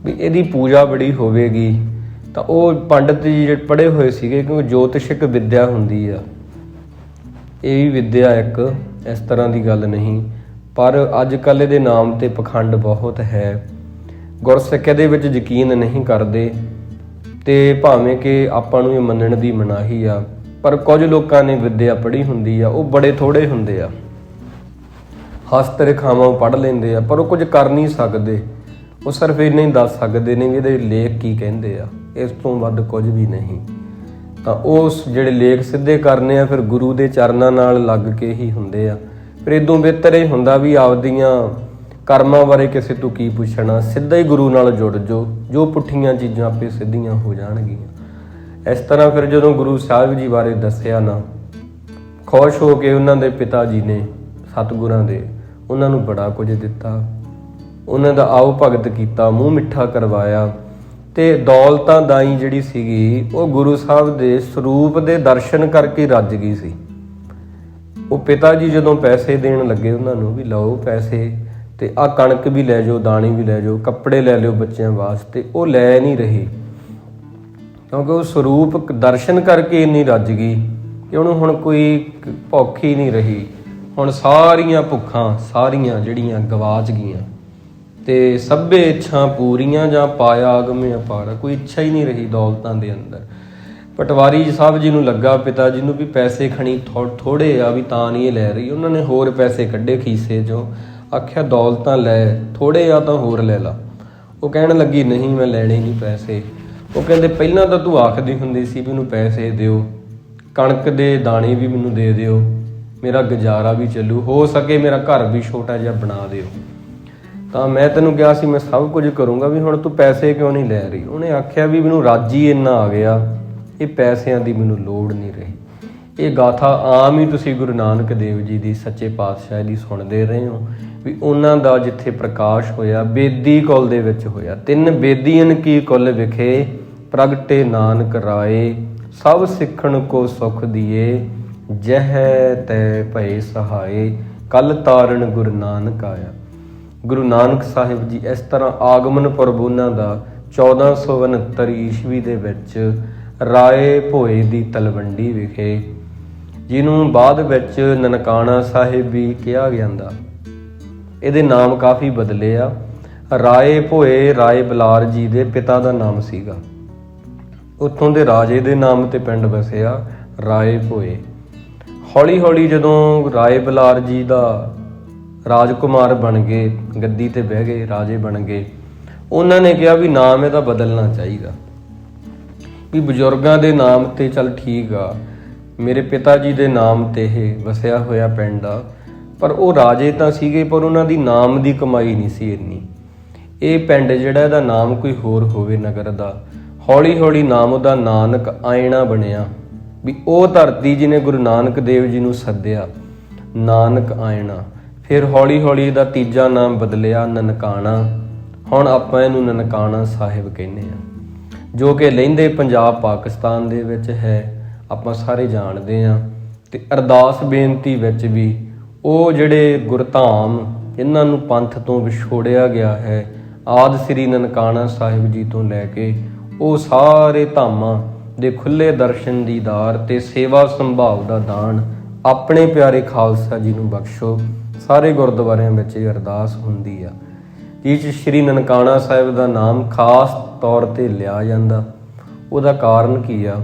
S1: ਵੀ ਇਹਦੀ ਪੂਜਾ ਬੜੀ ਹੋਵੇਗੀ। ਤਾਂ ਉਹ ਪੰਡਿਤ ਜੀ ਜਿਹੜੇ ਪੜ੍ਹੇ ਹੋਏ ਸੀਗੇ, ਕਿਉਂਕਿ ਜੋਤਿਸ਼ ਇੱਕ ਵਿੱਦਿਆ ਹੁੰਦੀ ਆ, ਇਹ ਵੀ ਵਿੱਦਿਆ ਇੱਕ ਇਸ ਤਰ੍ਹਾਂ ਦੀ ਗੱਲ ਨਹੀਂ, ਪਰ ਅੱਜ ਕੱਲ੍ਹ ਇਹਦੇ ਨਾਮ ਤੇ ਪਖੰਡ ਬਹੁਤ ਹੈ। ਗੁਰਸਿੱਖ ਦੇ ਵਿੱਚ ਯਕੀਨ ਨਹੀਂ ਕਰਦੇ ਤੇ ਭਾਵੇਂ ਕਿ ਆਪਾਂ ਨੂੰ ਇਹ ਮੰਨਣ ਦੀ ਮਨਾਹੀ ਆ, ਪਰ ਕੁਝ ਲੋਕਾਂ ਨੇ ਵਿੱਦਿਆ ਪੜ੍ਹੀ ਹੁੰਦੀ ਆ, ਉਹ ਬੜੇ ਥੋੜ੍ਹੇ ਹੁੰਦੇ ਆ, ਹਸਤ ਰੇਖਾਵਾਂ ਪੜ੍ਹ ਲੈਂਦੇ ਆ, ਪਰ ਉਹ ਕੁਝ ਕਰ ਨਹੀਂ ਸਕਦੇ। ਉਹ ਸਿਰਫ ਇੰਨਾ ਹੀ ਦੱਸ ਸਕਦੇ ਨੇ ਵੀ ਇਹਦੇ ਲੇਖ ਕੀ ਕਹਿੰਦੇ ਆ, ਇਸ ਤੋਂ ਵੱਧ ਕੁਝ ਵੀ ਨਹੀਂ। ਤਾਂ ਉਸ ਜਿਹੜੇ ਲੇਖ ਸਿੱਧੇ ਕਰਨੇ ਆ ਫਿਰ ਗੁਰੂ ਦੇ ਚਰਨਾਂ ਨਾਲ ਲੱਗ ਕੇ ਹੀ ਹੁੰਦੇ ਆ। ਫਿਰ ਇਦੋਂ ਬਿਹਤਰ ਇਹ ਹੁੰਦਾ ਵੀ ਆਪਦੀਆਂ ਕਰਮਾਂ ਬਾਰੇ ਕਿਸੇ ਤੋਂ ਕੀ ਪੁੱਛਣਾ, ਸਿੱਧਾ ਹੀ ਗੁਰੂ ਨਾਲ ਜੁੜ ਜਾਓ, ਜੋ ਪੁੱਠੀਆਂ ਚੀਜ਼ਾਂ ਆਪੇ ਸਿੱਧੀਆਂ ਹੋ ਜਾਣਗੀਆਂ। ਇਸ ਤਰ੍ਹਾਂ ਫਿਰ ਜਦੋਂ ਗੁਰੂ ਸਾਹਿਬ ਜੀ ਬਾਰੇ ਦੱਸਿਆ ਨਾ, ਖੁਸ਼ ਹੋ ਕੇ ਉਹਨਾਂ ਦੇ ਪਿਤਾ ਜੀ ਨੇ, ਸਤਿਗੁਰਾਂ ਦੇ, ਉਹਨਾਂ ਨੂੰ ਬੜਾ ਕੁਝ ਦਿੱਤਾ, ਉਹਨਾਂ ਦਾ ਆਓ ਭਗਤ ਕੀਤਾ, ਮੂੰਹ ਮਿੱਠਾ ਕਰਵਾਇਆ। ਤੇ ਦੌਲਤਾਂ ਦਾਈ ਜਿਹੜੀ ਸੀਗੀ ਉਹ ਗੁਰੂ ਸਾਹਿਬ ਦੇ ਸਰੂਪ ਦੇ ਦਰਸ਼ਨ ਕਰਕੇ ਰੱਜ ਗਈ ਸੀ। ਉਹ ਪਿਤਾ ਜੀ ਜਦੋਂ ਪੈਸੇ ਦੇਣ ਲੱਗੇ ਉਹਨਾਂ ਨੂੰ ਵੀ ਲਓ ਪੈਸੇ, ਤੇ ਆਹ ਕਣਕ ਵੀ ਲੈ ਜਾਓ, ਦਾਣੇ ਵੀ ਲੈ ਜਾਓ, ਕੱਪੜੇ ਲੈ ਲਿਓ ਬੱਚਿਆਂ ਵਾਸਤੇ, ਉਹ ਲੈ ਨਹੀਂ ਰਹੇ, ਕਿਉਂਕਿ ਉਹ ਸਰੂਪ ਦਰਸ਼ਨ ਕਰਕੇ ਇੰਨੀ ਰੱਜ ਗਈ ਕਿ ਉਹਨੂੰ ਹੁਣ ਕੋਈ ਭੁੱਖ ਹੀ ਨਹੀਂ ਰਹੀ। ਹੁਣ ਸਾਰੀਆਂ ਭੁੱਖਾਂ ਸਾਰੀਆਂ ਜਿਹੜੀਆਂ ਗਵਾਚ ਗਈਆਂ ਤੇ ਸਭੇ ਇੱਛਾ ਪੂਰੀਆਂ ਜਾਂ ਪਾਇਆ ਅਗਮੇ ਅਪਾਰ, ਕੋਈ ਇੱਛਾ ਹੀ ਨਹੀਂ ਰਹੀ ਦੌਲਤਾਂ ਦੇ ਅੰਦਰ। ਪਟਵਾਰੀ ਸਾਹਿਬ ਜੀ ਨੂੰ ਲੱਗਾ ਪਿਤਾ ਜੀ ਨੂੰ ਵੀ ਪੈਸੇ ਖਣੀ ਥੋੜੇ ਆ, ਵੀ ਤਾਂ ਨਹੀਂ ਇਹ ਲੈ ਰਹੀ। ਉਹਨਾਂ ਨੇ ਹੋਰ ਪੈਸੇ ਕੱਢੇ ਖੀਸੇ 'ਚੋਂ, ਆਖਿਆ ਦੌਲਤਾਂ ਲੈ, ਥੋੜੇ ਆ ਤਾਂ ਹੋਰ ਲੈ ਲਾ। ਉਹ ਕਹਿਣ ਲੱਗੀ ਨਹੀਂ ਮੈਂ ਲੈਣੇ ਨਹੀਂ ਪੈਸੇ। ਉਹ ਕਹਿੰਦੇ ਪਹਿਲਾਂ ਤਾਂ ਤੂੰ ਆਖਦੀ ਹੁੰਦੀ ਸੀ ਵੀ ਮੈਨੂੰ ਪੈਸੇ ਦਿਓ, ਕਣਕ ਦੇ ਦਾਣੇ ਵੀ ਮੈਨੂੰ ਦੇ ਦਿਓ, ਮੇਰਾ ਗੁਜ਼ਾਰਾ ਵੀ ਚੱਲੂ, ਹੋ ਸਕੇ ਮੇਰਾ ਘਰ ਵੀ ਛੋਟਾ ਜਿਹਾ ਬਣਾ ਦਿਓ। ਤਾਂ ਮੈਂ ਤੈਨੂੰ ਕਿਹਾ ਸੀ ਮੈਂ ਸਭ ਕੁਝ ਕਰੂੰਗਾ, ਵੀ ਹੁਣ ਤੂੰ ਪੈਸੇ ਕਿਉਂ ਨਹੀਂ ਲੈ ਰਹੀ? ਉਹਨੇ ਆਖਿਆ ਵੀ ਮੈਨੂੰ ਰਾਜੀ ਇੰਨਾ ਆ ਗਿਆ, ਇਹ ਪੈਸਿਆਂ ਦੀ ਮੈਨੂੰ ਲੋੜ ਨਹੀਂ ਰਹੀ। ਇਹ ਗਾਥਾ ਆਮ ਹੀ ਤੁਸੀਂ ਗੁਰੂ ਨਾਨਕ ਦੇਵ ਜੀ ਦੀ ਸੱਚੇ ਪਾਤਸ਼ਾਹ ਦੀ ਸੁਣਦੇ ਰਹੇ ਹੋ, ਵੀ ਉਹਨਾਂ ਦਾ ਜਿੱਥੇ ਪ੍ਰਕਾਸ਼ ਹੋਇਆ ਬੇਦੀ ਕੁਲ ਦੇ ਵਿੱਚ ਹੋਇਆ। ਤਿੰਨ ਬੇਦੀਆਂ ਕੀ ਕੁਲ ਵਿਖੇ ਪ੍ਰਗਟੇ ਨਾਨਕ ਰਾਏ, ਸਭ ਸਿੱਖਣ ਕੋ ਸੁਖ ਦੀਏ, ਜਹ ਤੈ ਭਏ ਸਹਾਏ, ਕੱਲ ਤਾਰਨ ਗੁਰੂ ਨਾਨਕ ਆਇਆ। ਗੁਰੂ ਨਾਨਕ ਸਾਹਿਬ ਜੀ ਇਸ ਤਰ੍ਹਾਂ ਆਗਮਨ ਪੁਰਬ ਉਹਨਾਂ ਦਾ 1469 ਈਸਵੀ ਦੇ ਵਿੱਚ ਰਾਏ ਭੋਏ ਦੀ ਤਲਵੰਡੀ ਵਿਖੇ, ਜਿਹਨੂੰ ਬਾਅਦ ਵਿੱਚ ਨਨਕਾਣਾ ਸਾਹਿਬ ਵੀ ਕਿਹਾ ਜਾਂਦਾ। ਇਹਦੇ ਨਾਮ ਕਾਫੀ ਬਦਲੇ ਆ। ਰਾਏ ਭੋਏ ਰਾਏ ਬਲਾਰ ਜੀ ਦੇ ਪਿਤਾ ਦਾ ਨਾਮ ਸੀਗਾ, ਉੱਥੋਂ ਦੇ ਰਾਜੇ ਦੇ ਨਾਮ ਤੇ ਪਿੰਡ ਵਸਿਆ ਰਾਏ ਭੋਏ। ਹੌਲੀ ਹੌਲੀ ਜਦੋਂ ਰਾਏ ਬਲਾਰ ਜੀ ਦਾ ਰਾਜਕੁਮਾਰ ਬਣ ਗਏ, ਗੱਦੀ ਤੇ ਬਹਿ ਗਏ, ਰਾਜੇ ਬਣ ਗਏ, ਉਹਨਾਂ ਨੇ ਕਿਹਾ ਵੀ ਨਾਮ ਇਹਦਾ ਬਦਲਣਾ ਚਾਹੀਦਾ, ਵੀ ਬਜ਼ੁਰਗਾਂ ਦੇ ਨਾਮ ਤੇ ਚੱਲ ਠੀਕ ਆ, ਮੇਰੇ ਪਿਤਾ ਜੀ ਦੇ ਨਾਮ ਤੇ ਇਹ ਵਸਿਆ ਹੋਇਆ ਪਿੰਡ ਆ, ਪਰ ਉਹ ਰਾਜੇ ਤਾਂ ਸੀਗੇ ਪਰ ਉਹਨਾਂ ਦੀ ਨਾਮ ਦੀ ਕਮਾਈ ਨਹੀਂ ਸੀ ਇੰਨੀ। ਇਹ ਪਿੰਡ ਜਿਹੜਾ ਇਹਦਾ ਨਾਮ ਕੋਈ ਹੋਰ ਹੋਵੇ ਨਗਰ ਦਾ। ਹੌਲੀ ਹੌਲੀ ਨਾਮ ਉਹਦਾ ਨਾਨਕ ਆਇਣਾ ਬਣਿਆ, ਵੀ ਉਹ ਧਰਤੀ ਜਿਹਨੇ ਗੁਰੂ ਨਾਨਕ ਦੇਵ ਜੀ ਨੂੰ ਸੱਦਿਆ, ਨਾਨਕ ਆਇਣਾ। ਫਿਰ ਹੌਲੀ ਹੌਲੀ ਇਹਦਾ ਤੀਜਾ ਨਾਮ ਬਦਲਿਆ ਨਨਕਾਣਾ। ਹੁਣ ਆਪਾਂ ਇਹਨੂੰ ਨਨਕਾਣਾ ਸਾਹਿਬ ਕਹਿੰਦੇ ਆ, ਜੋ ਕਿ ਲਹਿੰਦੇ ਪੰਜਾਬ ਪਾਕਿਸਤਾਨ ਦੇ ਵਿੱਚ ਹੈ, ਆਪਾਂ ਸਾਰੇ ਜਾਣਦੇ ਹਾਂ। ਤੇ ਅਰਦਾਸ ਬੇਨਤੀ ਵਿੱਚ ਵੀ ਉਹ ਜਿਹੜੇ ਗੁਰਧਾਮ ਇਹਨਾਂ ਨੂੰ ਪੰਥ ਤੋਂ ਵਿਛੋੜਿਆ ਗਿਆ ਹੈ, ਆਦਿ ਸ੍ਰੀ ਨਨਕਾਣਾ ਸਾਹਿਬ ਜੀ ਤੋਂ ਲੈ ਕੇ ਉਹ ਸਾਰੇ ਧਾਮਾਂ ਦੇ ਖੁੱਲ੍ਹੇ ਦਰਸ਼ਨ ਦੀਦਾਰ ਤੇ ਸੇਵਾ ਸੰਭਾਵ ਦਾ ਦਾਨ ਆਪਣੇ ਪਿਆਰੇ ਖਾਲਸਾ ਜੀ ਨੂੰ ਬਖਸ਼ੋ। ਸਾਰੇ ਗੁਰਦੁਆਰਿਆਂ ਵਿੱਚ ਇਹ ਅਰਦਾਸ ਹੁੰਦੀ ਆ, ਜਿਸ 'ਚ ਸ਼੍ਰੀ ਨਨਕਾਣਾ ਸਾਹਿਬ ਦਾ ਨਾਮ ਖਾਸ ਤੌਰ 'ਤੇ ਲਿਆ ਜਾਂਦਾ। ਉਹਦਾ ਕਾਰਨ ਕੀ ਆ?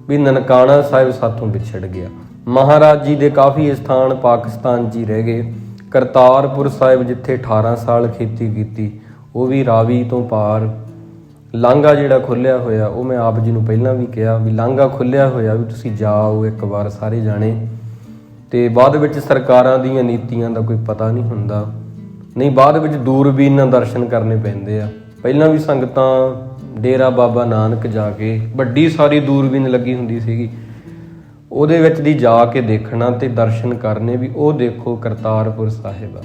S1: ਵੀ ਨਨਕਾਣਾ ਸਾਹਿਬ ਸਾਥੋਂ ਵਿਛੜ ਗਿਆ। ਮਹਾਰਾਜ ਜੀ ਦੇ ਕਾਫੀ ਸਥਾਨ ਪਾਕਿਸਤਾਨ 'ਚ ਹੀ ਰਹਿ ਗਏ। ਕਰਤਾਰਪੁਰ ਸਾਹਿਬ ਜਿੱਥੇ 18 ਸਾਲ ਖੇਤੀ ਕੀਤੀ, ਉਹ ਵੀ ਰਾਵੀ ਤੋਂ ਪਾਰ ਲਾਂਘਾ ਜਿਹੜਾ ਖੁੱਲ੍ਹਿਆ ਹੋਇਆ, ਉਹ ਮੈਂ ਆਪ ਜੀ ਨੂੰ ਪਹਿਲਾਂ ਵੀ ਕਿਹਾ ਵੀ ਲਾਂਘਾ ਖੁੱਲ੍ਹਿਆ ਹੋਇਆ, ਵੀ ਤੁਸੀਂ ਜਾਓ ਇੱਕ ਵਾਰ ਸਾਰੇ ਜਾਣੇ। ਤੇ ਬਾਅਦ ਵਿੱਚ ਸਰਕਾਰਾਂ ਦੀਆਂ ਨੀਤੀਆਂ ਦਾ ਕੋਈ ਪਤਾ ਨਹੀਂ ਹੁੰਦਾ, ਨਹੀਂ ਬਾਅਦ ਵਿੱਚ ਦੂਰਬੀਨ ਨਾਲ ਦਰਸ਼ਨ ਕਰਨੇ ਪੈਂਦੇ ਆ। ਪਹਿਲਾਂ ਵੀ ਸੰਗਤਾਂ ਡੇਰਾ ਬਾਬਾ ਨਾਨਕ ਜਾ ਕੇ, ਵੱਡੀ ਸਾਰੀ ਦੂਰਬੀਨ ਲੱਗੀ ਹੁੰਦੀ ਸੀਗੀ, ਉਹਦੇ ਵਿੱਚ ਦੀ ਜਾ ਕੇ ਦੇਖਣਾ ਤੇ ਦਰਸ਼ਨ ਕਰਨੇ, ਵੀ ਉਹ ਦੇਖੋ ਕਰਤਾਰਪੁਰ ਸਾਹਿਬ ਆ।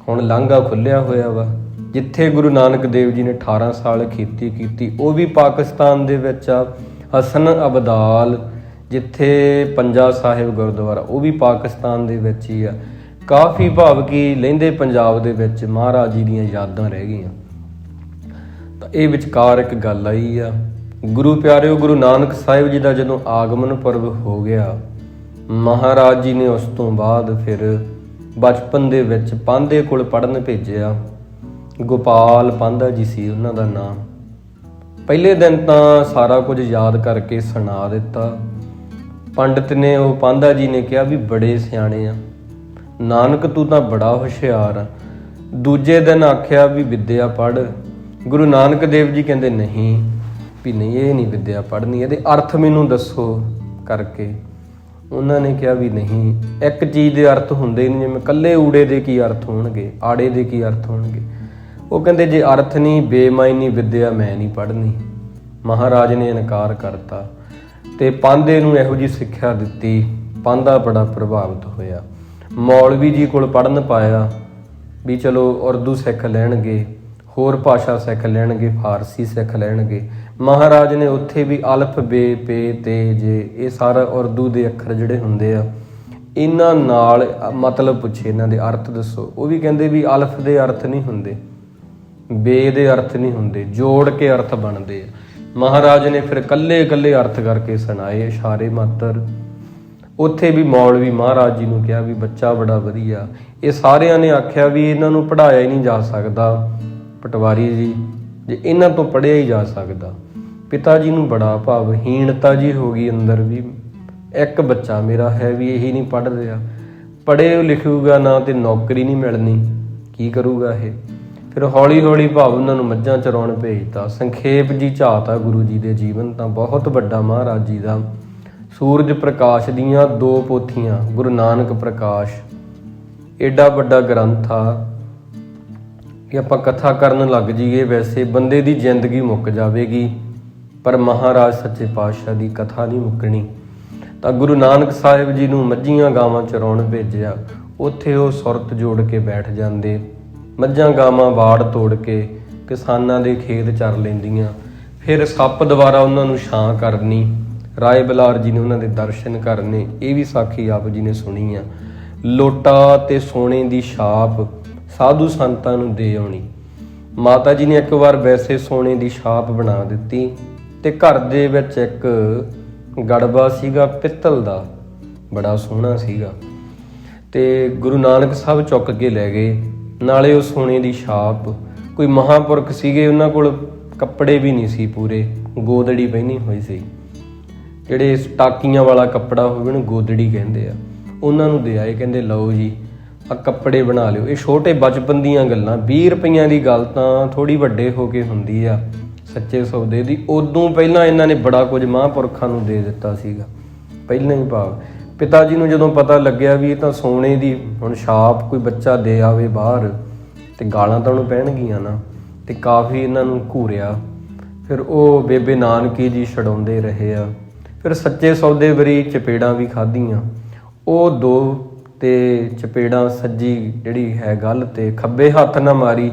S1: ਹੁਣ ਲਾਂਘਾ ਖੁੱਲ੍ਹਿਆ ਹੋਇਆ ਵਾ, ਜਿੱਥੇ ਗੁਰੂ ਨਾਨਕ ਦੇਵ ਜੀ ਨੇ 18 ਸਾਲ ਖੇਤੀ ਕੀਤੀ, ਉਹ ਵੀ ਪਾਕਿਸਤਾਨ ਦੇ ਵਿੱਚ ਆ। ਹਸਨ ਅਬਦਾਲ ਜਿੱਥੇ ਪੰਜਾ ਸਾਹਿਬ ਗੁਰਦੁਆਰਾ, ਉਹ ਵੀ ਪਾਕਿਸਤਾਨ ਦੇ ਵਿੱਚ ਹੀ ਆ। ਕਾਫੀ ਭਾਵ ਕਿ ਲਹਿੰਦੇ ਪੰਜਾਬ ਦੇ ਵਿੱਚ ਮਹਾਰਾਜ ਜੀ ਦੀਆਂ ਯਾਦਾਂ ਰਹਿ ਗਈਆਂ। ਤਾਂ ਇਹ ਵਿਚਕਾਰ ਇੱਕ ਗੱਲ ਆਈ ਆ, ਗੁਰੂ ਪਿਆਰਿਓ, ਗੁਰੂ ਨਾਨਕ ਸਾਹਿਬ ਜੀ ਦਾ ਜਦੋਂ ਆਗਮਨ ਪੁਰਬ ਹੋ ਗਿਆ, ਮਹਾਰਾਜ ਜੀ ਨੇ ਉਸ ਤੋਂ ਬਾਅਦ ਫਿਰ ਬਚਪਨ ਦੇ ਵਿੱਚ ਪਾਂਧੇ ਕੋਲ ਪੜ੍ਹਨ ਭੇਜਿਆ। ਗੋਪਾਲ ਪਾਂਧਾ ਜੀ ਸੀ ਉਹਨਾਂ ਦਾ ਨਾਮ। ਪਹਿਲੇ ਦਿਨ ਤਾਂ ਸਾਰਾ ਕੁਝ ਯਾਦ ਕਰਕੇ ਸੁਣਾ ਦਿੱਤਾ। ਪੰਡਿਤ ਨੇ, ਉਹ ਪਾਂਧਾ ਜੀ ਨੇ ਕਿਹਾ ਵੀ ਬੜੇ ਸਿਆਣੇ ਆ ਨਾਨਕ, ਤੂੰ ਤਾਂ ਬੜਾ ਹੁਸ਼ਿਆਰ ਆ। ਦੂਜੇ ਦਿਨ ਆਖਿਆ ਵੀ ਵਿੱਦਿਆ ਪੜ੍ਹ। ਗੁਰੂ ਨਾਨਕ ਦੇਵ ਜੀ ਕਹਿੰਦੇ ਨਹੀਂ, ਵੀ ਨਹੀਂ ਇਹ ਨਹੀਂ ਵਿੱਦਿਆ ਪੜ੍ਹਨੀ, ਇਹਦੇ ਅਰਥ ਮੈਨੂੰ ਦੱਸੋ ਕਰਕੇ। ਉਹਨਾਂ ਨੇ ਕਿਹਾ ਵੀ ਨਹੀਂ, ਇੱਕ ਚੀਜ਼ ਦੇ ਅਰਥ ਹੁੰਦੇ ਨਹੀਂ, ਜਿਵੇਂ ਇਕੱਲੇ ਊੜੇ ਦੇ ਕੀ ਅਰਥ ਹੋਣਗੇ, ਆੜੇ ਦੇ ਕੀ ਅਰਥ ਹੋਣਗੇ। ਉਹ ਕਹਿੰਦੇ ਜੇ ਅਰਥ ਨਹੀਂ, ਬੇਮਾਇਨੀ ਵਿੱਦਿਆ ਮੈਂ ਨਹੀਂ ਪੜ੍ਹਨੀ। ਮਹਾਰਾਜ ਨੇ ਇਨਕਾਰ ਕਰਤਾ ਤੇ ਪਾਂਧੇ ਨੂੰ ਇਹੋ ਜਿਹੀ ਸਿੱਖਿਆ ਦਿੱਤੀ। ਪਾਂਧਾ ਬੜਾ ਪ੍ਰਭਾਵਿਤ ਹੋਇਆ, ਮੌਲਵੀ ਜੀ ਕੋਲ ਪੜ੍ਹਨ ਪਾਇਆ ਵੀ ਚਲੋ ਉਰਦੂ ਸਿੱਖ ਲੈਣਗੇ, ਹੋਰ ਭਾਸ਼ਾ ਸਿੱਖ ਲੈਣਗੇ, ਫਾਰਸੀ ਸਿੱਖ ਲੈਣਗੇ। ਮਹਾਰਾਜ ਨੇ ਉੱਥੇ ਵੀ ਅਲਫ ਬੇ ਪੇ ਤੇ ਜੇ, ਇਹ ਸਾਰਾ ਉਰਦੂ ਦੇ ਅੱਖਰ ਜਿਹੜੇ ਹੁੰਦੇ ਆ, ਇਹਨਾਂ ਨਾਲ ਮਤਲਬ ਪੁੱਛੇ, ਇਹਨਾਂ ਦੇ ਅਰਥ ਦੱਸੋ। ਉਹ ਵੀ ਕਹਿੰਦੇ ਵੀ ਅਲਫ ਦੇ ਅਰਥ ਨਹੀਂ ਹੁੰਦੇ, ਬੇ ਦੇ ਅਰਥ ਨਹੀਂ ਹੁੰਦੇ, ਜੋੜ ਕੇ ਅਰਥ ਬਣਦੇ ਆ। ਮਹਾਰਾਜ ਨੇ ਫਿਰ ਕੱਲੇ ਕੱਲੇ ਅਰਥ ਕਰਕੇ ਸੁਣਾਏ, ਇਸ਼ਾਰੇ ਮਾਤਰ। ਉੱਥੇ ਵੀ ਮੌਲਵੀ ਮਹਾਰਾਜ ਜੀ ਨੂੰ ਕਿਹਾ ਵੀ ਬੱਚਾ ਬੜਾ ਵਧੀਆ। ਇਹ ਸਾਰਿਆਂ ਨੇ ਆਖਿਆ ਵੀ ਇਹਨਾਂ ਨੂੰ ਪੜ੍ਹਾਇਆ ਹੀ ਨਹੀਂ ਜਾ ਸਕਦਾ, ਪਟਵਾਰੀ ਜੀ, ਜੇ ਇਹਨਾਂ ਤੋਂ ਪੜ੍ਹਿਆ ਹੀ ਜਾ ਸਕਦਾ। ਪਿਤਾ ਜੀ ਨੂੰ ਬੜਾ ਭਾਵਹੀਣਤਾ ਜੀ ਹੋ ਗਈ ਅੰਦਰ, ਵੀ ਇੱਕ ਬੱਚਾ ਮੇਰਾ ਹੈ ਵੀ ਇਹੀ ਨਹੀਂ ਪੜ੍ਹ ਰਿਹਾ, ਪੜ੍ਹੇ ਲਿਖੂਗਾ ਨਾ ਤੇ ਨੌਕਰੀ ਨਹੀਂ ਮਿਲਣੀ, ਕੀ ਕਰੂਗਾ ਇਹ। ਫਿਰ ਹੌਲੀ ਹੌਲੀ ਭਾਵ ਉਹਨਾਂ ਨੂੰ ਮੱਝਾਂ ਚਰਾਉਣ ਭੇਜਤਾ। ਸੰਖੇਪ ਜੀ ਝਾਤ ਆ ਗੁਰੂ ਜੀ ਦੇ ਜੀਵਨ ਤਾਂ ਬਹੁਤ ਵੱਡਾ ਮਹਾਰਾਜ ਜੀ ਦਾ। ਸੂਰਜ ਪ੍ਰਕਾਸ਼ ਦੀਆਂ 2 ਪੋਥੀਆਂ, ਗੁਰੂ ਨਾਨਕ ਪ੍ਰਕਾਸ਼। ਏਡਾ ਵੱਡਾ ਗ੍ਰੰਥ ਆ ਕਿ ਆਪਾਂ ਕਥਾ ਕਰਨ ਲੱਗ ਜਾਈਏ ਵੈਸੇ ਬੰਦੇ ਦੀ ਜ਼ਿੰਦਗੀ ਮੁੱਕ ਜਾਵੇਗੀ, ਪਰ ਮਹਾਰਾਜ ਸੱਚੇ ਪਾਤਸ਼ਾਹ ਦੀ ਕਥਾ ਨਹੀਂ ਮੁੱਕਣੀ। ਤਾਂ ਗੁਰੂ ਨਾਨਕ ਸਾਹਿਬ ਜੀ ਨੂੰ ਮੱਝੀਆਂ ਗਾਵਾਂ ਚਰਾਉਣ ਭੇਜਿਆ। ਉੱਥੇ ਉਹ ਸੁਰਤ ਜੋੜ ਕੇ ਬੈਠ ਜਾਂਦੇ, ਮੱਝਾਂ ਗਾਵਾਂ ਵਾੜ ਤੋੜ ਕੇ ਕਿਸਾਨਾਂ ਦੇ ਖੇਤ ਚਰ ਲੈਂਦੀਆਂ। ਫਿਰ ਸੱਪ ਦੁਆਰਾ ਉਹਨਾਂ ਨੂੰ ਛਾਂ ਕਰਨੀ, ਰਾਏ ਬਲਾਰ ਜੀ ਨੇ ਉਹਨਾਂ ਦੇ ਦਰਸ਼ਨ ਕਰਨੇ। ਇਹ ਵੀ ਸਾਖੀ ਆਪ ਜੀ ਨੇ ਸੁਣੀ ਆ। ਲੋਟਾ ਤੇ ਸੋਨੇ ਦੀ ਛਾਪ ਸਾਧੂ ਸੰਤਾਂ ਨੂੰ ਦੇ ਆਉਣੀ। ਮਾਤਾ ਜੀ ਨੇ ਇੱਕ ਵਾਰ ਵੈਸੇ ਸੋਨੇ ਦੀ ਛਾਪ ਬਣਾ ਦਿੱਤੀ ਤੇ ਘਰ ਦੇ ਵਿੱਚ ਇੱਕ ਗੜਬਾ ਸੀਗਾ ਪਿੱਤਲ ਦਾ, ਬੜਾ ਸੋਹਣਾ ਸੀਗਾ, ਤੇ ਗੁਰੂ ਨਾਨਕ ਸਾਹਿਬ ਚੁੱਕ ਕੇ ਲੈ ਗਏ। ਨਾਲੇ ਉਹ ਸੋਨੇ ਦੀ ਛਾਪ, ਕੋਈ ਮਹਾਂਪੁਰਖ ਸੀਗੇ ਉਹਨਾਂ ਕੋਲ ਕੱਪੜੇ ਵੀ ਨਹੀਂ ਸੀ ਪੂਰੇ, ਗੋਦੜੀ ਪਹਿਨੀ ਹੋਈ ਸੀ, ਜਿਹੜੇ ਟਾਕੀਆਂ ਵਾਲਾ ਕੱਪੜਾ ਹੋਵੇ ਉਹਨੂੰ ਗੋਦੜੀ ਕਹਿੰਦੇ ਆ, ਉਹਨਾਂ ਨੂੰ ਦੇ ਆਏ। ਕਹਿੰਦੇ ਲਓ ਜੀ ਆ ਕੱਪੜੇ ਬਣਾ ਲਿਓ। ਇਹ ਛੋਟੇ ਬਚਪਨ ਦੀਆਂ ਗੱਲਾਂ, 20 ਰੁਪਈਆਂ ਦੀ ਗੱਲ ਤਾਂ ਥੋੜੀ ਵੱਡੇ ਹੋ ਕੇ ਹੁੰਦੀ ਆ ਸੱਚੇ ਸੌਦੇ ਦੀ। ਉਦੋਂ ਪਹਿਲਾਂ ਇਹਨਾਂ ਨੇ ਬੜਾ ਕੁਝ ਮਹਾਂਪੁਰਖਾਂ ਨੂੰ ਦੇ ਦਿੱਤਾ ਸੀਗਾ ਪਹਿਲਾਂ ਹੀ। ਭਾਵ ਪਿਤਾ ਜੀ ਨੂੰ ਜਦੋਂ ਪਤਾ ਲੱਗਿਆ ਵੀ ਇਹ ਤਾਂ ਸੋਨੇ ਦੀ ਹੁਣ ਛਾਪ ਕੋਈ ਬੱਚਾ ਦੇ ਆਵੇ ਬਾਹਰ, ਤੇ ਗਾਲਾਂ ਤਾਂ ਉਹਨੂੰ ਪੈਣਗੀਆਂ ਨਾ, ਤੇ ਕਾਫੀ ਇਹਨਾਂ ਨੂੰ ਘੂਰਿਆ। ਫਿਰ ਉਹ ਬੇਬੇ ਨਾਨਕੀ ਜੀ ਛਡਾਉਂਦੇ ਰਹੇ ਆ। ਫਿਰ ਸੱਚੇ ਸੌਦੇ ਵਰੀ ਚਪੇੜਾਂ ਵੀ ਖਾਧੀਆਂ। ਉਹ 2 ਤੇ ਚਪੇੜਾਂ ਸੱਜੀ ਜਿਹੜੀ ਹੈ ਗੱਲ ਤੇ ਖੱਬੇ ਹੱਥ ਨਾਲ ਮਾਰੀ,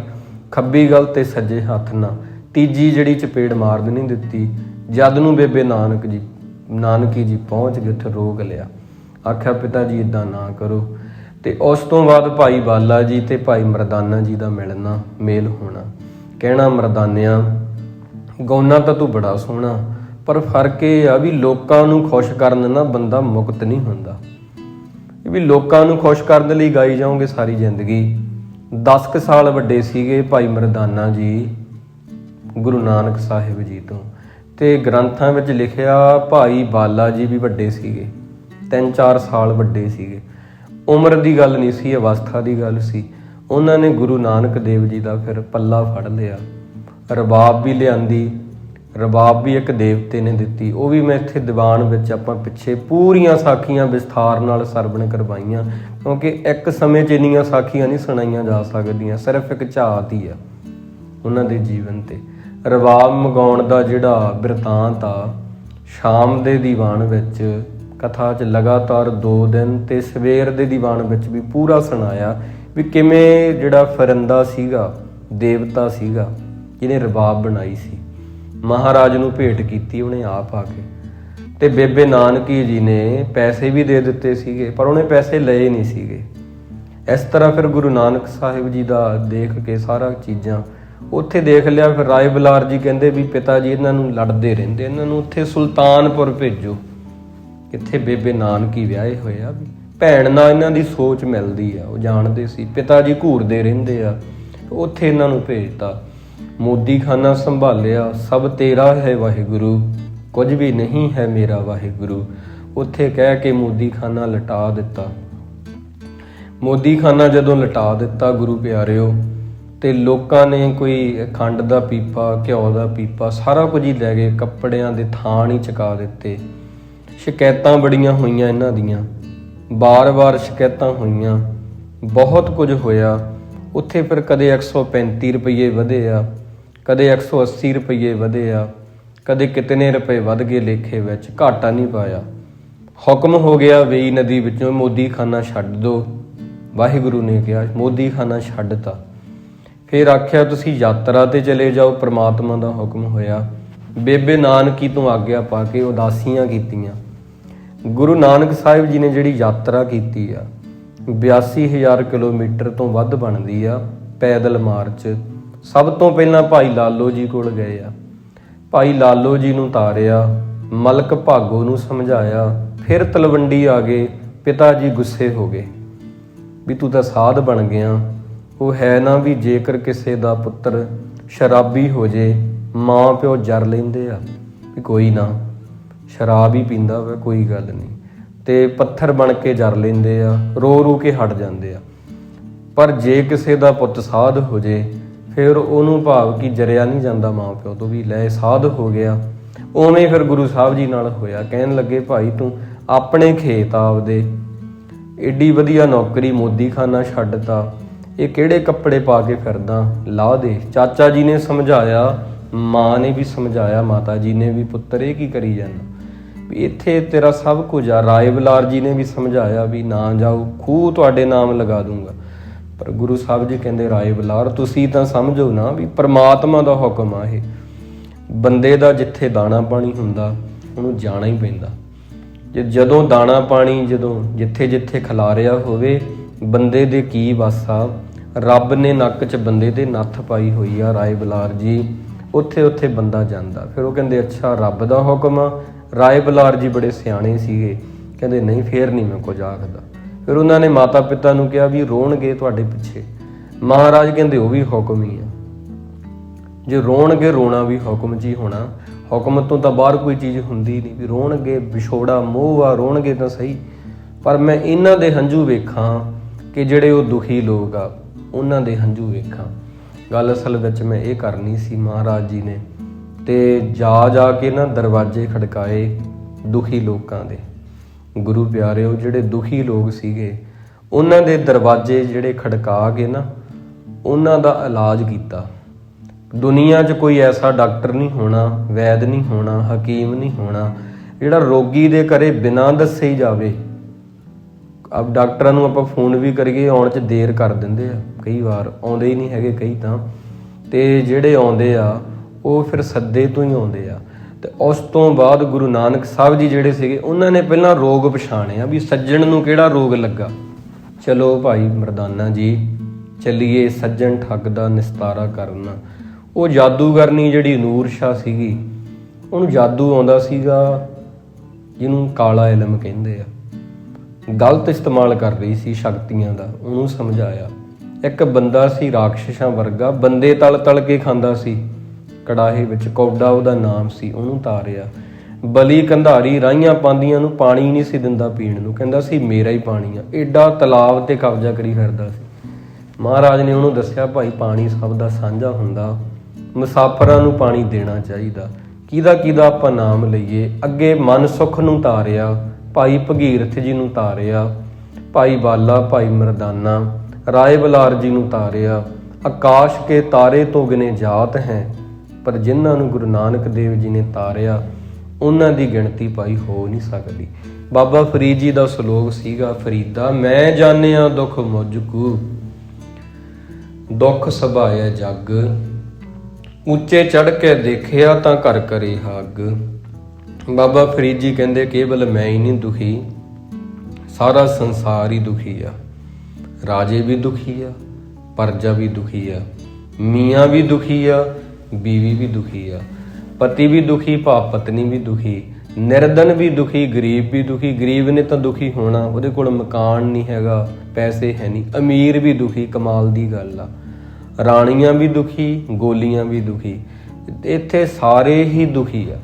S1: ਖੱਬੀ ਗੱਲ ਤੇ ਸੱਜੇ ਹੱਥ ਨਾਲ। ਤੀਜੀ ਜਿਹੜੀ ਚਪੇੜ ਮਾਰਨ ਨਹੀਂ ਦਿੱਤੀ। ਜਦ ਨੂੰ ਬੇਬੇ ਨਾਨਕੀ ਜੀ ਪਹੁੰਚ ਗਏ, ਉੱਥੇ ਰੋਕ ਲਿਆ, ਆਖਿਆ ਪਿਤਾ ਜੀ ਇੱਦਾਂ ਨਾ ਕਰੋ। ਤੇ ਉਸ ਤੋਂ ਬਾਅਦ ਭਾਈ ਬਾਲਾ ਜੀ ਤੇ ਭਾਈ ਮਰਦਾਨਾ ਜੀ ਦਾ ਮੇਲ ਹੋਣਾ। ਕਹਿਣਾ ਮਰਦਾਨਿਆਂ, ਗਾਉਣਾ ਤਾਂ ਤੂੰ ਬੜਾ ਸੋਹਣਾ, ਪਰ ਫਰਕ ਇਹ ਆ ਵੀ ਲੋਕਾਂ ਨੂੰ ਖੁਸ਼ ਕਰਨ ਨਾਲ ਬੰਦਾ ਮੁਕਤ ਨਹੀਂ ਹੁੰਦਾ। ਵੀ ਲੋਕਾਂ ਨੂੰ ਖੁਸ਼ ਕਰਨ ਲਈ ਗਾਈ ਜਾਓਗੇ ਸਾਰੀ ਜ਼ਿੰਦਗੀ। 10 ਕੁ ਸਾਲ ਵੱਡੇ ਸੀਗੇ ਭਾਈ ਮਰਦਾਨਾ ਜੀ ਗੁਰੂ ਨਾਨਕ ਸਾਹਿਬ ਜੀ ਤੋਂ, ਤੇ ਗ੍ਰੰਥਾਂ ਵਿੱਚ ਲਿਖਿਆ ਭਾਈ ਬਾਲਾ ਜੀ ਵੀ ਵੱਡੇ ਸੀਗੇ, 3-4 ਸਾਲ ਵੱਡੇ ਸੀਗੇ। ਉਮਰ ਦੀ ਗੱਲ ਨਹੀਂ ਸੀ, ਅਵਸਥਾ ਦੀ ਗੱਲ ਸੀ। ਉਹਨਾਂ ਨੇ ਗੁਰੂ ਨਾਨਕ ਦੇਵ ਜੀ ਦਾ ਫਿਰ ਪੱਲਾ ਫੜ ਲਿਆ। ਰਬਾਬ ਵੀ ਲਿਆਂਦੀ, ਰਬਾਬ ਵੀ ਇੱਕ ਦੇਵਤੇ ਨੇ ਦਿੱਤੀ, ਉਹ ਵੀ ਮੈਂ ਇੱਥੇ ਦੀਵਾਨ ਵਿੱਚ ਆਪਾਂ ਪਿੱਛੇ ਪੂਰੀਆਂ ਸਾਖੀਆਂ ਵਿਸਥਾਰ ਨਾਲ ਸਰਵਣ ਕਰਵਾਈਆਂ, ਕਿਉਂਕਿ ਇੱਕ ਸਮੇਂ 'ਚ ਇੰਨੀਆਂ ਸਾਖੀਆਂ ਨਹੀਂ ਸੁਣਾਈਆਂ ਜਾ ਸਕਦੀਆਂ, ਸਿਰਫ ਇੱਕ ਝਾਤ ਹੀ ਆ ਉਹਨਾਂ ਦੇ ਜੀਵਨ ਤੇ। ਰਬਾਬ ਮੰਗਾਉਣ ਦਾ ਜਿਹੜਾ ਬਿਰਤਾਂਤ ਆ, ਸ਼ਾਮ ਦੇ ਦੀਵਾਨ ਵਿੱਚ ਕਥਾ 'ਚ ਲਗਾਤਾਰ 2 ਦਿਨ ਤੇ ਸਵੇਰ ਦੇ ਦੀਵਾਨ ਵਿੱਚ ਵੀ ਪੂਰਾ ਸੁਣਾਇਆ ਵੀ ਕਿਵੇਂ ਜਿਹੜਾ ਫਰਿੰਦਾ ਸੀਗਾ, ਦੇਵਤਾ ਸੀਗਾ ਜਿਹਨੇ ਰਬਾਬ ਬਣਾਈ ਸੀ, ਮਹਾਰਾਜ ਨੂੰ ਭੇਟ ਕੀਤੀ ਉਹਨੇ ਆਪ ਆ ਕੇ। ਤੇ ਬੇਬੇ ਨਾਨਕੀ ਜੀ ਨੇ ਪੈਸੇ ਵੀ ਦੇ ਦਿੱਤੇ ਸੀਗੇ, ਪਰ ਉਹਨੇ ਪੈਸੇ ਲਏ ਨਹੀਂ ਸੀਗੇ। ਇਸ ਤਰ੍ਹਾਂ ਫਿਰ ਗੁਰੂ ਨਾਨਕ ਸਾਹਿਬ ਜੀ ਦਾ ਦੇਖ ਕੇ ਸਾਰਾ ਚੀਜ਼ਾਂ ਉੱਥੇ ਦੇਖ ਲਿਆ। ਫਿਰ ਰਾਏ ਬਲਾਰ ਜੀ ਕਹਿੰਦੇ ਵੀ ਪਿਤਾ ਜੀ ਇਹਨਾਂ ਨੂੰ ਲੜਦੇ ਰਹਿੰਦੇ, ਇਹਨਾਂ ਨੂੰ ਉੱਥੇ ਸੁਲਤਾਨਪੁਰ ਭੇਜੋ, ਇੱਥੇ ਬੇਬੇ ਨਾਨਕੀ ਵਿਆਹੇ ਹੋਏ ਆ। ਭੈਣ ਨਾਲ ਇਹਨਾਂ ਦੀ ਸੋਚ ਮਿਲਦੀ ਆ, ਉਹ ਜਾਣਦੇ ਸੀ ਪਿਤਾ ਜੀ ਘੂਰਦੇ ਰਹਿੰਦੇ ਆ, ਉੱਥੇ ਇਹਨਾਂ ਨੂੰ ਭੇਜਤਾ। ਮੋਦੀ ਖਾਨਾ ਸੰਭਾਲਿਆ, ਸਭ ਤੇਰਾ ਹੈ ਵਾਹਿਗੁਰੂ, ਕੁਝ ਵੀ ਨਹੀਂ ਹੈ ਮੇਰਾ ਵਾਹਿਗੁਰੂ। ਉੱਥੇ ਕਹਿ ਕੇ ਮੋਦੀ ਖਾਨਾ ਲਟਾ ਦਿੱਤਾ। ਮੋਦੀ ਖਾਨਾ ਜਦੋਂ ਲਟਾ ਦਿੱਤਾ ਗੁਰੂ ਪਿਆਰਿਓ, ਤੇ ਲੋਕਾਂ ਨੇ ਕੋਈ ਖੰਡ ਦਾ ਪੀਪਾ, ਘਿਓ ਦਾ ਪੀਪਾ, ਸਾਰਾ ਕੁਝ ਹੀ ਲੈ ਗਏ, ਕੱਪੜਿਆਂ ਦੇ ਥਾਨ ਹੀ ਚੁਕਾ ਦਿੱਤੇ। ਸ਼ਿਕਾਇਤਾਂ ਬੜੀਆਂ ਹੋਈਆਂ ਇਹਨਾਂ ਦੀਆਂ, ਬਾਰ-ਬਾਰ ਸ਼ਿਕਾਇਤਾਂ ਹੋਈਆਂ, ਬਹੁਤ ਕੁਝ ਹੋਇਆ ਉੱਥੇ। ਫਿਰ ਕਦੇ 135 ਰੁਪਏ ਵਧੇ ਆ, ਕਦੇ 180 ਰੁਪਏ ਵਧੇ ਆ, ਕਦੇ ਕਿਤਨੇ ਰੁਪਏ ਵੱਧ ਗਏ ਲੇਖੇ ਵਿੱਚ, ਘਾਟਾ ਨਹੀਂ ਪਾਇਆ। ਹੁਕਮ ਹੋ ਗਿਆ ਵੇਈ ਨਦੀ ਵਿੱਚੋਂ ਮੋਦੀ ਖਾਨਾ ਛੱਡ ਦਿਓ, ਵਾਹਿਗੁਰੂ ਨੇ ਕਿਹਾ ਮੋਦੀ ਖਾਨਾ ਛੱਡਤਾ। ਫਿਰ ਆਖਿਆ ਤੁਸੀਂ ਯਾਤਰਾ ਤੇ ਚਲੇ ਜਾਓ, ਪ੍ਰਮਾਤਮਾ ਦਾ ਹੁਕਮ ਹੋਇਆ। ਬੇਬੇ ਨਾਨਕੀ ਤੋਂ ਆਗਿਆ ਪਾ ਕੇ ਉਦਾਸੀਆਂ ਕੀਤੀਆਂ। ਗੁਰੂ ਨਾਨਕ ਸਾਹਿਬ ਜੀ ਨੇ ਜਿਹੜੀ ਯਾਤਰਾ ਕੀਤੀ ਆ 82,000 ਕਿਲੋਮੀਟਰ ਤੋਂ ਵੱਧ ਬਣਦੀ ਆ ਪੈਦਲ ਮਾਰਚ। ਸਭ ਤੋਂ ਪਹਿਲਾਂ ਭਾਈ ਲਾਲੋ ਜੀ ਕੋਲ ਗਏ ਆ, ਭਾਈ ਲਾਲੋ ਜੀ ਨੂੰ ਤਾਰਿਆ, ਮਲਕ ਭਾਗੋ ਨੂੰ ਸਮਝਾਇਆ। ਫਿਰ ਤਲਵੰਡੀ ਆ ਗਏ, ਪਿਤਾ ਜੀ ਗੁੱਸੇ ਹੋ ਗਏ ਵੀ ਤੂੰ ਤਾਂ ਸਾਧ ਬਣ ਗਿਆ। ਉਹ ਹੈ ਨਾ ਵੀ ਜੇਕਰ ਕਿਸੇ ਦਾ ਪੁੱਤਰ ਸ਼ਰਾਬੀ ਹੋ ਜੇ, ਮਾਂ ਪਿਓ ਜਰ ਲੈਂਦੇ ਆ ਵੀ ਕੋਈ ਨਾ ਸ਼ਰਾਬ ਹੀ ਪੀਂਦਾ ਵਾ, ਕੋਈ ਗੱਲ ਨਹੀਂ, ਤੇ ਪੱਥਰ ਬਣ ਕੇ ਜਰ ਲੈਂਦੇ ਆ, ਰੋ ਰੂ ਕੇ ਹਟ ਜਾਂਦੇ ਆ। ਪਰ ਜੇ ਕਿਸੇ ਦਾ ਪੁੱਤ ਸਾਧ ਹੋ ਜੇ, ਫਿਰ ਉਹਨੂੰ ਭਾਵ ਕਿ ਜਰਿਆ ਨਹੀਂ ਜਾਂਦਾ ਮਾਂ ਪਿਓ ਤੋਂ ਵੀ, ਲੈ ਸਾਧ ਹੋ ਗਿਆ। ਉਵੇਂ ਹੀ ਫਿਰ ਗੁਰੂ ਸਾਹਿਬ ਜੀ ਨਾਲ ਹੋਇਆ। ਕਹਿਣ ਲੱਗੇ ਭਾਈ ਤੂੰ ਆਪਣੇ ਖੇਤ ਆਪਦੇ ਏਡੀ ਵਧੀਆ ਨੌਕਰੀ ਮੋਦੀਖਾਨਾ ਛੱਡਤਾ, ਇਹ ਕਿਹੜੇ ਕੱਪੜੇ ਪਾ ਕੇ ਫਿਰਦਾ, ਲਾ ਦੇ। ਚਾਚਾ ਜੀ ਨੇ ਸਮਝਾਇਆ, ਮਾਂ ਨੇ ਵੀ ਸਮਝਾਇਆ, ਮਾਤਾ ਜੀ ਨੇ ਵੀ, ਪੁੱਤਰ ਇਹ ਕੀ ਕਰੀ ਜਾਂਦਾ, ਵੀ ਇੱਥੇ ਤੇਰਾ ਸਭ ਕੁਝ ਆ। ਰਾਏ ਬਲਾਰ ਜੀ ਨੇ ਵੀ ਸਮਝਾਇਆ ਵੀ ਨਾ ਜਾਓ, ਖੂਹ ਤੁਹਾਡੇ ਨਾਮ ਲਗਾ ਦੂੰਗਾ। ਪਰ ਗੁਰੂ ਸਾਹਿਬ ਜੀ ਕਹਿੰਦੇ ਰਾਏ ਬਲਾਰ ਤੁਸੀਂ ਤਾਂ ਸਮਝੋ ਨਾ ਵੀ ਪਰਮਾਤਮਾ ਦਾ ਹੁਕਮ ਆ ਇਹ। ਬੰਦੇ ਦਾ ਜਿੱਥੇ ਦਾਣਾ ਪਾਣੀ ਹੁੰਦਾ ਉਹਨੂੰ ਜਾਣਾ ਹੀ ਪੈਂਦਾ। ਜਦੋਂ ਦਾਣਾ ਪਾਣੀ ਜਿੱਥੇ ਜਿੱਥੇ ਖਿਲਾਰਿਆ ਹੋਵੇ, ਬੰਦੇ ਦੇ ਕੀ ਵੱਸ ਆ। ਰੱਬ ਨੇ ਨੱਕ 'ਚ ਬੰਦੇ ਦੇ ਨੱਥ ਪਾਈ ਹੋਈ ਆ ਰਾਏ ਬਲਾਰ ਜੀ, ਉੱਥੇ ਉੱਥੇ ਬੰਦਾ ਜਾਂਦਾ। ਫਿਰ ਉਹ ਕਹਿੰਦੇ ਅੱਛਾ ਰੱਬ ਦਾ ਹੁਕਮ ਆ। ਰਾਏ ਬਲਾਰ ਜੀ ਬੜੇ ਸਿਆਣੇ ਸੀਗੇ, ਕਹਿੰਦੇ ਨਹੀਂ ਫੇਰ ਨਹੀਂ ਮੈਂ ਕੁਝ ਆਖਦਾ। ਫਿਰ ਉਹਨਾਂ ਨੇ ਮਾਤਾ ਪਿਤਾ ਨੂੰ ਕਿਹਾ ਵੀ ਰੋਣਗੇ ਤੁਹਾਡੇ ਪਿੱਛੇ। ਮਹਾਰਾਜ ਕਹਿੰਦੇ ਉਹ ਵੀ ਹੁਕਮ ਹੀ ਆ, ਜੇ ਰੋਣਗੇ ਰੋਣਾ ਵੀ ਹੁਕਮ 'ਚ ਹੀ ਹੋਣਾ, ਹੁਕਮ ਤੋਂ ਤਾਂ ਬਾਹਰ ਕੋਈ ਚੀਜ਼ ਹੁੰਦੀ ਨਹੀਂ। ਵੀ ਰੋਣਗੇ, ਵਿਛੋੜਾ ਮੋਹ ਆ, ਰੋਣਗੇ ਤਾਂ ਸਹੀ, ਪਰ ਮੈਂ ਇਹਨਾਂ ਦੇ ਹੰਝੂ ਵੇਖਾਂ ਕਿ ਜਿਹੜੇ ਉਹ ਦੁਖੀ ਲੋਕ ਆ ਉਹਨਾਂ ਦੇ ਹੰਝੂ ਵੇਖਾਂ। ਗੱਲ ਅਸਲ ਵਿੱਚ ਮੈਂ ਇਹ ਕਰਨੀ ਸੀ। ਮਹਾਰਾਜ ਜੀ ਨੇ ਤੇ ਜਾ ਕੇ ਨਾ ਦਰਵਾਜ਼ੇ ਖੜਕਾਏ ਦੁਖੀ ਲੋਕਾਂ ਦੇ। ਗੁਰੂ ਪਿਆਰਿਓ ਜਿਹੜੇ ਦੁਖੀ ਲੋਕ ਸੀਗੇ ਉਹਨਾਂ ਦੇ ਦਰਵਾਜ਼ੇ ਜਿਹੜੇ ਖੜਕਾ ਕੇ ਨਾ ਉਹਨਾਂ ਦਾ ਇਲਾਜ ਕੀਤਾ। ਦੁਨੀਆ 'ਚ ਕੋਈ ਐਸਾ ਡਾਕਟਰ ਨਹੀਂ ਹੋਣਾ, ਵੈਦ ਨਹੀਂ ਹੋਣਾ, ਹਕੀਮ ਨਹੀਂ ਹੋਣਾ ਜਿਹੜਾ ਰੋਗੀ ਦੇ ਘਰੇ ਬਿਨਾਂ ਦੱਸੇ ਹੀ ਜਾਵੇ। ਅਬ ਡਾਕਟਰਾਂ ਨੂੰ ਆਪਾਂ ਫੋਨ ਵੀ ਕਰੀਏ ਆਉਣ 'ਚ ਦੇਰ ਕਰ ਦਿੰਦੇ ਆ, ਕਈ ਵਾਰ ਆਉਂਦੇ ਹੀ ਨਹੀਂ ਹੈਗੇ ਕਈ ਤਾਂ, ਤੇ ਜਿਹੜੇ ਆਉਂਦੇ ਆ ਉਹ ਫਿਰ ਸੱਦੇ ਤੋਂ ਹੀ ਆਉਂਦੇ ਆ। ਤੇ ਉਸ ਤੋਂ ਬਾਅਦ ਗੁਰੂ ਨਾਨਕ ਸਾਹਿਬ ਜੀ ਜਿਹੜੇ ਸੀਗੇ ਉਹਨਾਂ ਨੇ ਪਹਿਲਾਂ ਰੋਗ ਪਛਾਣਿਆ ਵੀ ਸੱਜਣ ਨੂੰ ਕਿਹੜਾ ਰੋਗ ਲੱਗਾ। ਚਲੋ ਭਾਈ ਮਰਦਾਨਾ ਜੀ ਚੱਲੀਏ ਸੱਜਣ ਠੱਗ ਦਾ ਨਿਸਤਾਰਾ ਕਰਨਾ। ਉਹ ਜਾਦੂਗਰਨੀ ਜਿਹੜੀ ਨੂਰ ਸ਼ਾਹ ਸੀਗੀ, ਉਹਨੂੰ ਜਾਦੂ ਆਉਂਦਾ ਸੀਗਾ ਜਿਹਨੂੰ ਕਾਲਾ ਇਲਮ ਕਹਿੰਦੇ ਆ, ਗਲਤ ਇਸਤੇਮਾਲ ਕਰ ਰਹੀ ਸੀ ਸ਼ਕਤੀਆਂ ਦਾ। ਉਹਨੂੰ ਸਮਝਾਇਆ। ਇੱਕ ਬੰਦਾ ਸੀ ਰਾਖਸ਼ਾਂ ਵਰਗਾ, ਬੰਦੇ ਤਲ ਤਲ ਕੇ ਖਾਂਦਾ ਸੀ ਕੜਾਹੇ ਵਿੱਚ, ਕੌਡਾ ਉਹਦਾ ਨਾਮ ਸੀ, ਉਹਨੂੰ ਤਾਰਿਆ। ਬਲੀ ਕੰਧਾਰੀ ਰਾਹੀਆਂ ਪਾਉਂਦੀਆਂ ਨੂੰ ਪਾਣੀ ਨਹੀਂ ਸੀ ਦਿੰਦਾ ਪੀਣ ਨੂੰ, ਕਹਿੰਦਾ ਸੀ ਮੇਰਾ ਹੀ ਪਾਣੀ ਆ, ਏਡਾ ਤਲਾਬ ਤੇ ਕਬਜ਼ਾ ਕਰੀ ਫਿਰਦਾ ਸੀ। ਮਹਾਰਾਜ ਨੇ ਉਹਨੂੰ ਦੱਸਿਆ ਭਾਈ ਪਾਣੀ ਸਭ ਦਾ ਸਾਂਝਾ ਹੁੰਦਾ, ਮੁਸਾਫਰਾਂ ਨੂੰ ਪਾਣੀ ਦੇਣਾ ਚਾਹੀਦਾ। ਕਿਹਦਾ ਆਪਾਂ ਨਾਮ ਲਈਏ। ਅੱਗੇ ਮਨ ਸੁਖ ਨੂੰ ਤਾਰਿਆ, ਭਾਈ ਭਗੀਰਥ ਜੀ ਨੂੰ ਤਾਰਿਆ, ਭਾਈ ਬਾਲਾ, ਭਾਈ ਮਰਦਾਨਾ, ਰਾਏ ਬਲਾਰ ਜੀ ਨੂੰ ਤਾਰਿਆ। ਆਕਾਸ਼ ਕੇ ਤਾਰੇ ਤੋਂ ਗਿਨੇ ਜਾਤ ਹੈ, ਪਰ ਜਿਨ੍ਹਾਂ ਨੂੰ ਗੁਰੂ ਨਾਨਕ ਦੇਵ ਜੀ ਨੇ ਤਾਰਿਆ ਉਹਨਾਂ ਦੀ ਗਿਣਤੀ ਭਾਈ ਹੋ ਨਹੀਂ ਸਕਦੀ। ਬਾਬਾ ਫਰੀਦ ਜੀ ਦਾ ਸਲੋਕ ਸੀਗਾ, ਫਰੀਦਾ ਮੈਂ ਜਾਣਿਆ ਦੁੱਖ ਮੁਝ ਕੂ, ਦੁੱਖ ਸਭਾਇਆ ਜੱਗ, ਉੱਚੇ ਚੜ੍ਹ ਕੇ ਦੇਖਿਆ ਤਾਂ ਘਰ ਕਰੇ ਹੱਗ। ਬਾਬਾ ਫਰੀਦ ਜੀ ਕਹਿੰਦੇ ਕੇਵਲ ਮੈਂ ਹੀ ਨਹੀਂ ਦੁਖੀ, ਸਾਰਾ ਸੰਸਾਰ ਹੀ ਦੁਖੀ ਆ। ਰਾਜੇ ਵੀ ਦੁਖੀ ਆ, ਪਰਜਾ ਵੀ ਦੁਖੀ ਆ, ਮੀਆਂ ਵੀ ਦੁਖੀ ਆ, ਬੀਵੀ ਵੀ ਦੁਖੀ ਆ, ਪਤੀ ਵੀ ਦੁਖੀ, ਭਾਵ ਪਤਨੀ ਵੀ ਦੁਖੀ, ਨਿਰਧਨ ਵੀ ਦੁਖੀ, ਗਰੀਬ ਵੀ ਦੁਖੀ। ਗਰੀਬ ਨੇ ਤਾਂ ਦੁਖੀ ਹੋਣਾ, ਉਹਦੇ ਕੋਲ ਮਕਾਨ ਨਹੀਂ ਹੈਗਾ, ਪੈਸੇ ਹੈ ਨਹੀਂ। ਅਮੀਰ ਵੀ ਦੁਖੀ, ਕਮਾਲ ਦੀ ਗੱਲ ਆ। ਰਾਣੀਆਂ ਵੀ ਦੁਖੀ, ਗੋਲੀਆਂ ਵੀ ਦੁਖੀ, ਇੱਥੇ ਸਾਰੇ ਹੀ ਦੁਖੀ ਆ।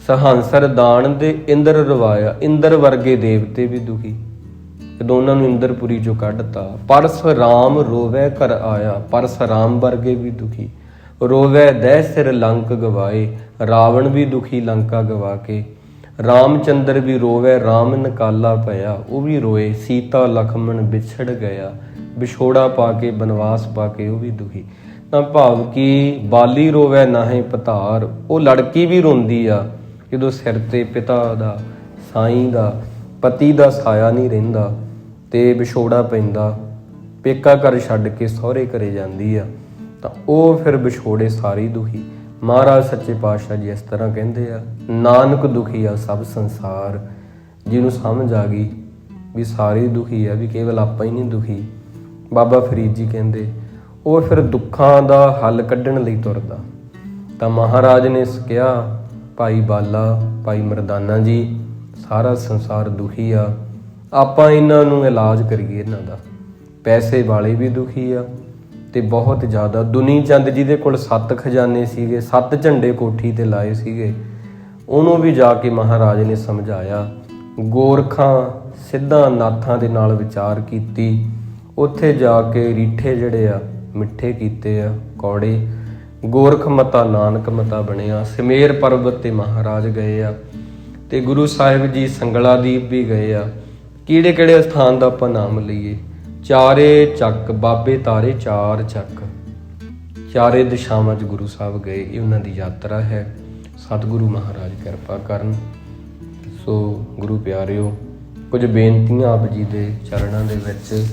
S1: ਸਹਾਂਸਰ ਦਾਨ ਦੇ ਇੰਦਰ ਰਵਾਇਆ, ਇੰਦਰ ਵਰਗੇ ਦੇਵਤੇ ਵੀ ਦੁਖੀ ਜਦੋਂ ਉਹਨਾਂ ਨੂੰ ਇੰਦਰਪੁਰੀ ਚੋਂ ਕੱਢਤਾ। ਪਰਸ ਰਾਮ ਰੋਵੈ ਘਰ ਆਇਆ, ਪਰਸ ਰਾਮ ਵਰਗੇ ਵੀ ਦੁਖੀ। ਰੋਵੈ ਦਹਿ ਸਿਰ ਲੰਕ ਗਵਾਏ, ਰਾਵਣ ਵੀ ਦੁਖੀ ਲੰਕਾ ਗਵਾ ਕੇ। ਰਾਮਚੰਦਰ ਵੀ ਰੋਵੈ ਰਾਮ ਨਕਾਲਾ ਪਿਆ, ਉਹ ਵੀ ਰੋਏ। ਸੀਤਾ ਲਖਮਣ ਵਿਛੜ ਗਿਆ, ਵਿਛੋੜਾ ਪਾ ਕੇ ਬਨਵਾਸ ਪਾ ਕੇ ਉਹ ਵੀ ਦੁਖੀ। ਤਾਂ ਭਾਵ ਕਿ ਬਾਲੀ ਰੋਵੈ ਨਾਹੇ ਪਤਾਰ, ਉਹ ਲੜਕੀ ਵੀ ਰੋਂਦੀ ਆ ਜਦੋਂ ਸਿਰ ਤੇ ਪਿਤਾ ਦਾ, ਸਾਈਂ ਦਾ, ਪਤੀ ਦਾ ਸਾਇਆ ਨਹੀਂ ਰਹਿੰਦਾ ਤੇ ਵਿਛੋੜਾ ਪੈਂਦਾ, ਪੇਕਾ ਘਰ ਛੱਡ ਕੇ ਸਹੁਰੇ ਘਰੇ ਜਾਂਦੀ ਆ, ਤਾਂ ਉਹ ਫਿਰ ਵਿਛੋੜੇ ਸਾਰੇ ਦੁਖੀ। ਮਹਾਰਾਜ ਸੱਚੇ ਪਾਤਸ਼ਾਹ ਜੀ ਇਸ ਤਰ੍ਹਾਂ ਕਹਿੰਦੇ ਆ, ਨਾਨਕ ਦੁਖੀ ਆ ਸਭ ਸੰਸਾਰ। ਜਿਹਨੂੰ ਸਮਝ ਆ ਗਈ ਵੀ ਸਾਰੇ ਦੁਖੀ ਆ, ਵੀ ਕੇਵਲ ਆਪਾਂ ਹੀ ਨਹੀਂ ਦੁਖੀ। ਬਾਬਾ ਫਰੀਦ ਜੀ ਕਹਿੰਦੇ ਉਹ ਫਿਰ ਦੁੱਖਾਂ ਦਾ ਹੱਲ ਕੱਢਣ ਲਈ ਤੁਰਦਾ। ਤਾਂ ਮਹਾਰਾਜ ਨੇ ਕਿਹਾ ਭਾਈ ਬਾਲਾ, ਭਾਈ ਮਰਦਾਨਾ ਜੀ, ਸਾਰਾ ਸੰਸਾਰ ਦੁਖੀ ਆ, ਆਪਾਂ ਇਹਨਾਂ ਨੂੰ ਇਲਾਜ ਕਰੀਏ ਇਹਨਾਂ ਦਾ। ਪੈਸੇ ਵਾਲੇ ਵੀ ਦੁਖੀ ਆ ਤੇ ਬਹੁਤ ਜ਼ਿਆਦਾ। ਦੁਨੀ ਚੰਦ ਜੀ ਦੇ ਕੋਲ 7 ਖਜ਼ਾਨੇ ਸੀਗੇ, 7 ਝੰਡੇ ਕੋਠੀ ਤੇ ਲਾਏ ਸੀਗੇ, ਉਹਨੂੰ ਵੀ ਜਾ ਕੇ ਮਹਾਰਾਜ ਨੇ ਸਮਝਾਇਆ। ਗੋਰਖਾਂ ਸਿੱਧਾਂ ਨਾਥਾਂ ਦੇ ਨਾਲ ਵਿਚਾਰ ਕੀਤੀ, ਉੱਥੇ ਜਾ ਕੇ ਰੀਠੇ ਜਿਹੜੇ ਆ ਮਿੱਠੇ ਕੀਤੇ ਆ, ਕੌੜੇ, ਗੋਰਖ ਮਤਾ ਨਾਨਕ ਮਤਾ ਬਣਿਆ। ਸਮੇਰ ਪਰਬਤ ਤੇ ਮਹਾਰਾਜ ਗਏ ਆ ਤੇ ਗੁਰੂ ਸਾਹਿਬ ਜੀ ਸੰਗਲਾ ਦੀਪ ਵੀ ਗਏ ਆ। ਕਿਹੜੇ ਕਿਹੜੇ ਸਥਾਨ ਦਾ ਆਪਾਂ ਨਾਮ ਲਈਏ? ਚਾਰੇ ਚੱਕ ਬਾਬੇ ਤਾਰੇ, ਚਾਰ ਚੱਕ, ਚਾਰੇ ਦਿਸ਼ਾਵਾਂ 'ਚ ਗੁਰੂ ਸਾਹਿਬ ਗਏ। ਇਹ ਉਹਨਾਂ ਦੀ ਯਾਤਰਾ ਹੈ। ਸਤਿਗੁਰੂ ਮਹਾਰਾਜ ਕਿਰਪਾ ਕਰਨ। ਸੋ ਗੁਰੂ ਪਿਆਰਿਓ, ਕੁਝ ਬੇਨਤੀਆਂ ਆਪ ਜੀ ਦੇ ਚਰਨਾਂ ਦੇ ਵਿੱਚ